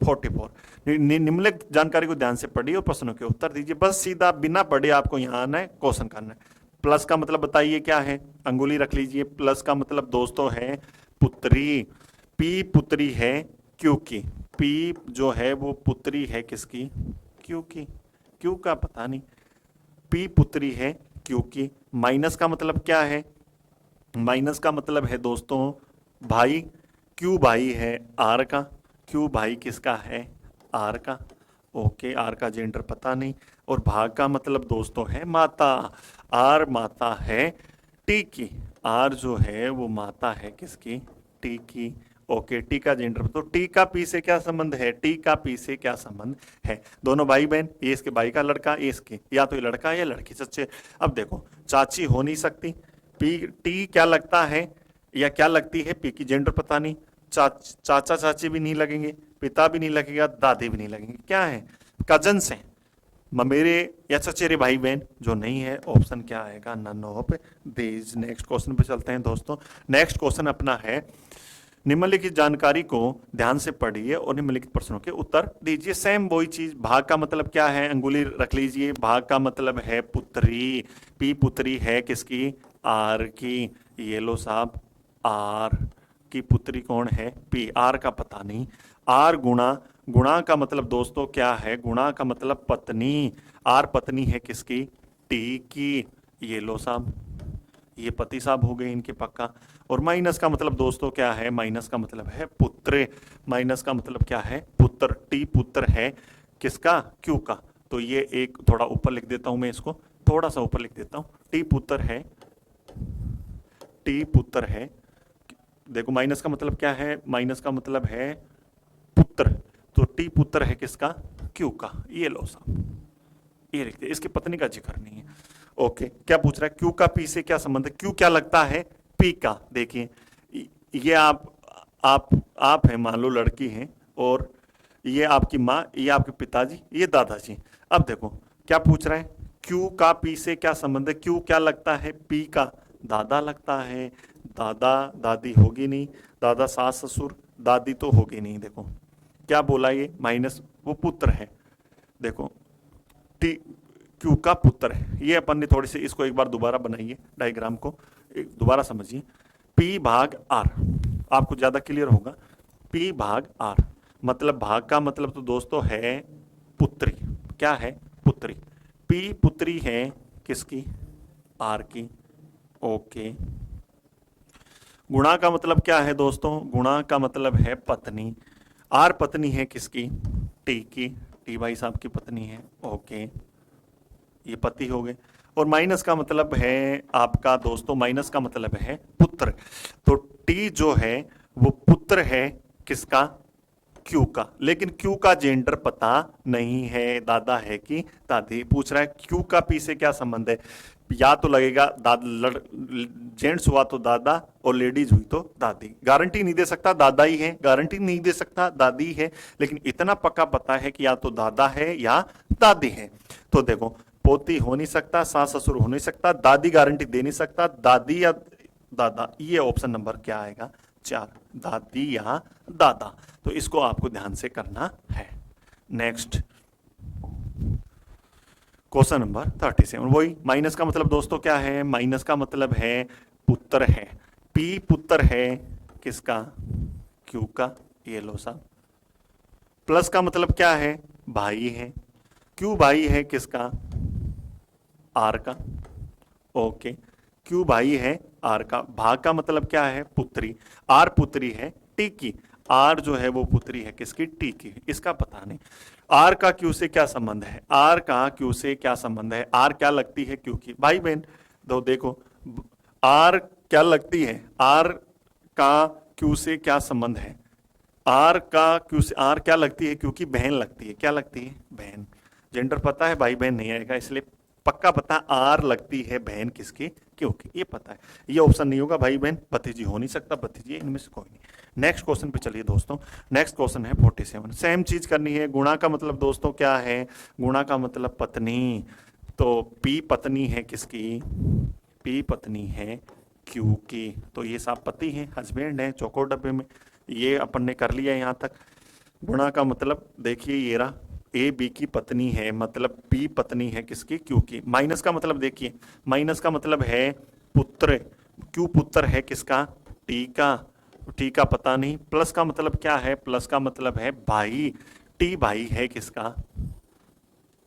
44। निम्नलिखित जानकारी को ध्यान से पढ़िए और प्रश्नों के उत्तर दीजिए। बस सीधा बिना पढ़े आपको यहाँ आना है, क्वेश्चन करना है। प्लस का मतलब बताइए क्या है? अंगुली रख लीजिए। प्लस का मतलब दोस्तों है पुत्री। पी पुत्री है क्योंकि। पी जो है वो पुत्री है किसकी? क्योंकि। क्यों का पता नहीं। पी पुत्री है क्योंकि। माइनस का मतलब क्या है? माइनस का मतलब है दोस्तों भाई। क्यू भाई है आर का। क्यू भाई किसका है? आर का। ओके। आर का जेंडर पता नहीं। और भाग का मतलब दोस्तों है माता। आर माता है टी की। आर जो है वो माता है किसकी? टी की। ओके। टी का जेंडर। तो टी का पी से क्या संबंध है? टी का पी से क्या संबंध है? दोनों भाई बहन, ये इसके भाई का लड़का, ये इसके, या तो ये लड़का या लड़की। सच्चे। अब देखो, चाची हो नहीं सकती। पी टी क्या लगता है या क्या लगती है? पी की जेंडर पता नहीं। चाचा चाची भी नहीं लगेंगे, पिता भी नहीं लगेगा, दादी भी नहीं लगेंगे। क्या है? कजन्स हैं, ममेरे या चचेरे भाई बहन। जो नहीं है, ऑप्शन क्या आएगा? None of these. Next question पे चलते हैं दोस्तों। नेक्स्ट क्वेश्चन अपना है, निम्नलिखित जानकारी को ध्यान से पढ़िए और निम्नलिखित प्रश्नों के उत्तर दीजिए। सेम वही चीज। भाग का मतलब क्या है? अंगुली रख लीजिए। भाग का मतलब है पुत्री। पी पुत्री है किसकी? आर की। ये लो साहब, आर की पुत्री कौन है? पी। आर का पता नहीं। आर गुणा। गुणा का मतलब दोस्तों क्या है? गुणा का मतलब पत्नी। आर पत्नी है किसकी? टी की। ये लो साहब, ये पति साहब हो गए इनके पक्का। और माइनस का मतलब दोस्तों क्या है? माइनस का मतलब है पुत्र। माइनस का मतलब क्या है? पुत्र। टी पुत्र है किसका? क्यू का। तो ये एक थोड़ा ऊपर लिख देता हूं मैं इसको, थोड़ा सा ऊपर लिख देता हूं। टी पुत्र है, टी पुत्र है। देखो माइनस का मतलब क्या है? माइनस का मतलब है पुत्र। तो टी पुत्र है किसका? क्यू का। ये लो साहब, ये लिख दिया। इसकी पत्नी का जिक्र नहीं है। ओके। क्या पूछ रहा है? क्यू का पी से क्या संबंध है? क्यू क्या लगता है? पी का। देखिए, ये आप हैं, मान लो लड़की हैं, और ये आपकी माँ, ये आपके पिताजी, ये दादाजी। अब देखो क्या पूछ रहा है? क्यू का पी से क्या संबंध है? क्यू क्या लगता है? पी का दादा लगता है। दादा दादी होगी नहीं। दादा सास ससुर, दादी तो होगी नहीं। देखो क्या बोला ये? माइनस, वो पुत्र है। देखो टी क्यू का पुत्र है। ये अपन ने थोड़ी सी इसको एक बार दोबारा बनाइए, डायग्राम को दोबारा समझिए। पी भाग आर, आपको ज्यादा क्लियर होगा। पी भाग आर मतलब, भाग का मतलब तो दोस्तों है पुत्री। क्या है? पुत्री। पी पुत्री है किसकी? आर की। ओके। गुणा का मतलब क्या है दोस्तों? गुणा का मतलब है पत्नी। आर पत्नी है किसकी? टी की। टी भाई साहब की पत्नी है। ओके, ये पति हो गए। और माइनस का मतलब है आपका दोस्तों, माइनस का मतलब है पुत्र। तो टी जो है वो पुत्र है किसका? क्यू का। लेकिन क्यू का जेंडर पता नहीं है, दादा है कि दादी। पूछ रहा है क्यू का पी से क्या संबंध है? या तो लगेगा जेंट्स हुआ तो दादा और लेडीज हुई तो दादी। गारंटी नहीं दे सकता दादा ही है, गारंटी नहीं दे सकता दादी है, लेकिन इतना पक्का पता है कि या तो दादा है या दादी है। तो देखो, पोती हो नहीं सकता, सास ससुर हो नहीं सकता, दादी गारंटी दे नहीं सकता, दादी या दादा। ये ऑप्शन नंबर क्या आएगा? 4, दादी या दादा। तो इसको आपको ध्यान से करना है। Next question number 37। वही माइनस का मतलब दोस्तों क्या है? माइनस का मतलब है पुत्र है। पी पुत्र है किसका? क्यू का। ये लो साहब। प्लस का मतलब क्या है? भाई है। क्यू भाई है किसका? आर का। ओके, क्यू भाई है आर का। भाग का मतलब क्या है? पुत्री। आर पुत्री है टी की। आर जो है वो पुत्री है किसकी? टी की। इसका पता नहीं। आर का क्यू से क्या संबंध है? आर का क्यू से क्या संबंध है? आर क्या लगती है क्यू की? भाई बहन। तो देखो, आर क्या लगती है? आर का क्यू से क्या संबंध है? आर का क्यू से, आर क्या लगती है? क्योंकि बहन लगती है। क्या लगती है? बहन। जेंडर पता है, भाई बहन नहीं आएगा, इसलिए पक्का पता आर लगती है बहन किसकी? क्योंकि ये पता है। ये ऑप्शन नहीं होगा, भाई बहन भतीजी हो नहीं सकता, भतीजी इनमें से कोई नहीं। नेक्स्ट क्वेश्चन पे चलिए दोस्तों। नेक्स्ट क्वेश्चन है 47। सेम चीज करनी है। गुणा का मतलब दोस्तों क्या है? गुणा का मतलब पत्नी। तो पी पत्नी है किसकी? पी पत्नी है क्यू की। तो ये सब पति हैं, हस्बैंड हैं चौकोर डब्बे में। ये अपन ने कर लिया यहाँ तक। गुणा का मतलब देखिए ये रहा, ए बी की पत्नी है, मतलब पी पत्नी है किसकी? क्यू की। माइनस का मतलब देखिए, माइनस का मतलब है पुत्र। क्यू पुत्र है किसका? टी का। टी का पता नहीं। प्लस का मतलब क्या है? प्लस का मतलब है भाई। टी भाई है किसका?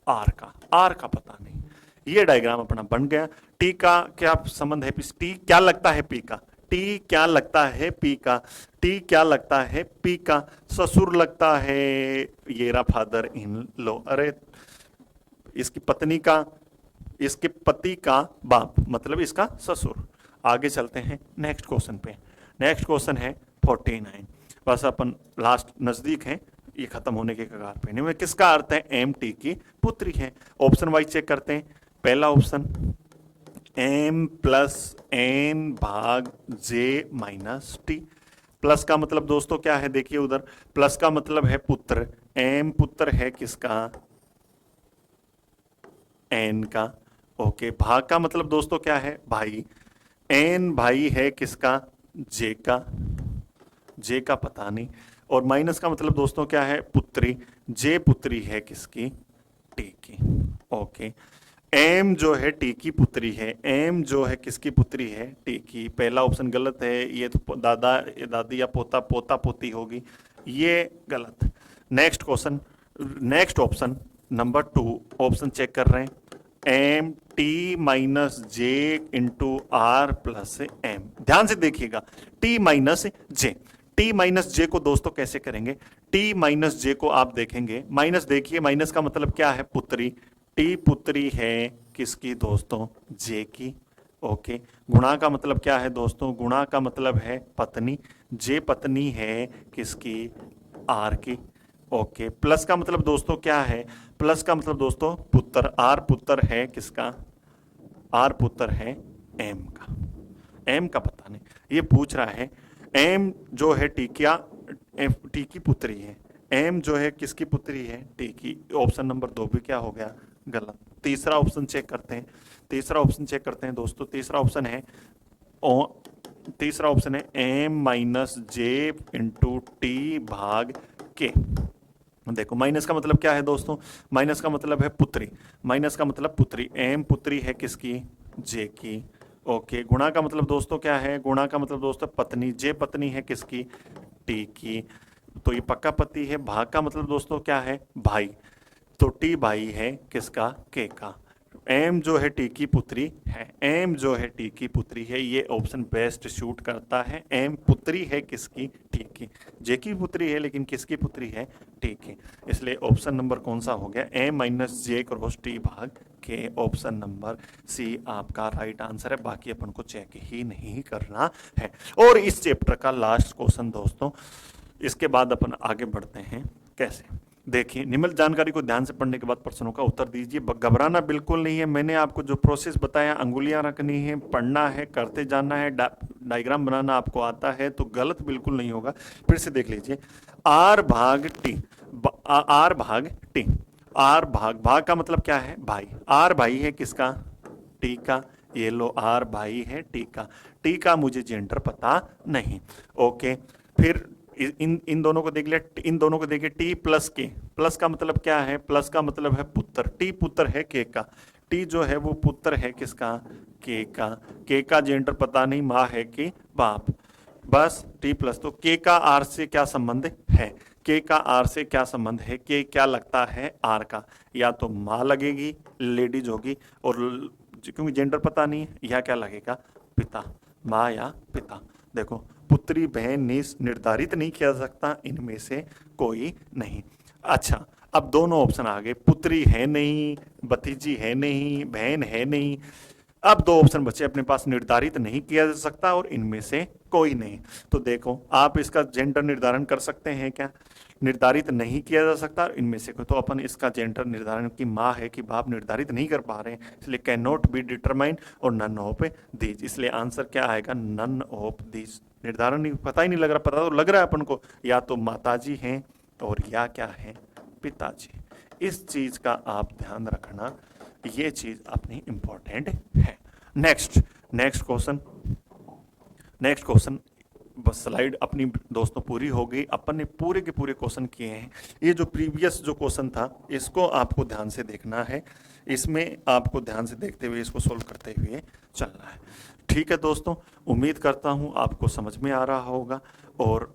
आर का। आर का पता नहीं। ये डायग्राम अपना बन गया। टी का क्या संबंध है? टी क्या लगता है? पी का। टी क्या लगता है? पी का। टी क्या लगता है? पी का। ससुर लगता है, ये रहा फादर इन लो। अरे इसकी पत्नी का, इसके पति का बाप, मतलब इसका ससुर। आगे चलते हैं नेक्स्ट क्वेश्चन पे। नेक्स्ट क्वेश्चन है 49। बस अपन लास्ट नजदीक है, ये खत्म होने के कगार पे। नहीं, किसका अर्थ है? एम टी की पुत्री है। ऑप्शन वाइज चेक करते हैं। पहला ऑप्शन एम प्लस एन भाग जे माइनस टी। प्लस का मतलब दोस्तों क्या है? देखिए उधर प्लस का मतलब है पुत्र। एम पुत्र है किसका? एन का। ओके, भाग का मतलब दोस्तों क्या है? भाई। एन भाई है किसका? जे का। जे का पता नहीं। और माइनस का मतलब दोस्तों क्या है? पुत्री। जे पुत्री है किसकी? टी की। ओके, एम जो है टी की पुत्री है। एम जो है किसकी पुत्री है? टी की। पहला ऑप्शन गलत है, ये तो दादा दादी या पोता पोता पोती होगी, ये गलत। Next question, next option number 2 option check कर रहे हैं। M T minus J into R plus M. ध्यान से देखिएगा, T minus J. T minus J को दोस्तों कैसे करेंगे? टी माइनस जे को आप देखेंगे, माइनस देखिए, माइनस का मतलब क्या है? पुत्री। टी पुत्री है किसकी दोस्तों? जे की। ओके, गुणा का मतलब क्या है दोस्तों? गुणा का मतलब है पत्नी। जे पत्नी है किसकी? आर की। ओके, प्लस का मतलब दोस्तों क्या है? प्लस का मतलब दोस्तों पुत्र। आर पुत्र है किसका? आर पुत्र है एम का। एम का पता नहीं, ये पूछ रहा है। एम जो है टी टी की पुत्री है। एम जो है किसकी पुत्री है? टी की। ऑप्शन नंबर 2 भी क्या हो गया? गलत। तीसरा ऑप्शन चेक करते हैं। तीसरा ऑप्शन चेक करते हैं दोस्तों। तीसरा ऑप्शन है तीसरा ऑप्शन है M minus J into T भाग के। देखो, माइनस का मतलब क्या है दोस्तों? माइनस का मतलब है पुत्री। माइनस का मतलब पुत्री। एम पुत्री है किसकी? जे की। ओके, गुणा का मतलब दोस्तों क्या है? गुणा का मतलब दोस्तों पत्नी। जे पत्नी है किसकी? टी की। तो ये पक्का पति है। भाग का मतलब दोस्तों क्या है? भाई। तो टी भाई है किसका? के का। एम जो है टी की पुत्री है, एम जो है टी की पुत्री है, ये ऑप्शन बेस्ट शूट करता है। एम पुत्री है किसकी? टी की। जे की पुत्री है लेकिन किसकी पुत्री है? टी की। इसलिए ऑप्शन नंबर कौन सा हो गया? एम माइनस जे क्रॉस टी भाग के। ऑप्शन नंबर सी आपका राइट आंसर है। बाकी अपन को चेक ही नहीं करना है। और इस चैप्टर का लास्ट क्वेश्चन दोस्तों, इसके बाद अपन आगे बढ़ते हैं। कैसे? देखिए, निम्न जानकारी को ध्यान से पढ़ने के बाद प्रश्नों का उत्तर दीजिए। घबराना बिल्कुल नहीं है। मैंने आपको जो प्रोसेस बताया, अंगुलियां रखनी है, पढ़ना है, करते जाना है, डायग्राम बनाना आपको आता है तो गलत बिल्कुल नहीं होगा। फिर से देख लीजिए, आर भाग टी, आर भाग टी, आर भाग का मतलब क्या है? भाई। आर भाई है किसका? टी का। ये लो, आर भाई है टी का। टी का मुझे जेंडर पता नहीं। ओके, फिर इन दोनों को देख लिया, इन दोनों को देखिए, टी प्लस के। प्लस का मतलब क्या है? प्लस का मतलब है पुत्र। टी पुत्र है के का। टी जो है वो पुत्र है किसका? के का। के का जेंडर पता नहीं, माँ है कि बाप। बस टी प्लस। तो के का आर से क्या संबंध है? के का आर से क्या संबंध है? के क्या लगता है आर का? या तो माँ लगेगी, लेडीज होगी, और क्योंकि जेंडर पता नहीं है, या क्या लगेगा? पिता। माँ या पिता। देखो, पुत्री बहन निर्धारित नहीं किया जा सकता, इनमें से कोई नहीं। अच्छा, अब दोनों ऑप्शन आ गए, पुत्री है नहीं, भतीजी है नहीं, बहन है नहीं। अब दो ऑप्शन बचे अपने पास, निर्धारित नहीं किया जा सकता और इनमें से कोई नहीं। तो देखो, आप इसका जेंडर निर्धारण कर सकते हैं क्या? निर्धारित नहीं किया जा सकता इनमें से कोई, तो अपन इसका जेंडर निर्धारण की माँ है कि बाप निर्धारित नहीं कर पा रहे हैं, इसलिए कैन नॉट बी डिटरमाइंड और नन ऑफ दीज। इसलिए आंसर क्या आएगा? None of these. निर्धारण नहीं, पता ही नहीं लग रहा। पता तो लग रहा है अपन को, या तो माताजी हैं और या क्या है? पिताजी। इस चीज का आप ध्यान रखना, ये चीज अपनी इंपॉर्टेंट है। Next question, next question. बस स्लाइड अपनी दोस्तों पूरी हो गई। अपन ने पूरे के पूरे क्वेश्चन किए हैं। ये जो प्रीवियस जो क्वेश्चन था, इसको आपको ध्यान से देखना है। इसमें आपको ध्यान से देखते हुए इसको सोल्व करते हुए चलना है। ठीक है दोस्तों, उम्मीद करता हूँ आपको समझ में आ रहा होगा और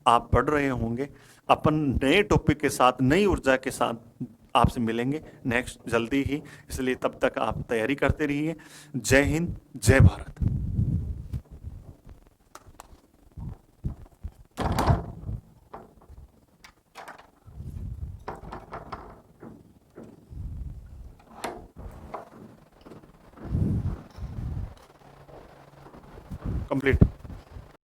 आप पढ़ रहे होंगे। अपन नए टॉपिक के साथ, नई ऊर्जा के साथ आपसे मिलेंगे नेक्स्ट जल्दी ही, इसलिए तब तक आप तैयारी करते रहिए। जय हिंद, जय भारत। कंप्लीट।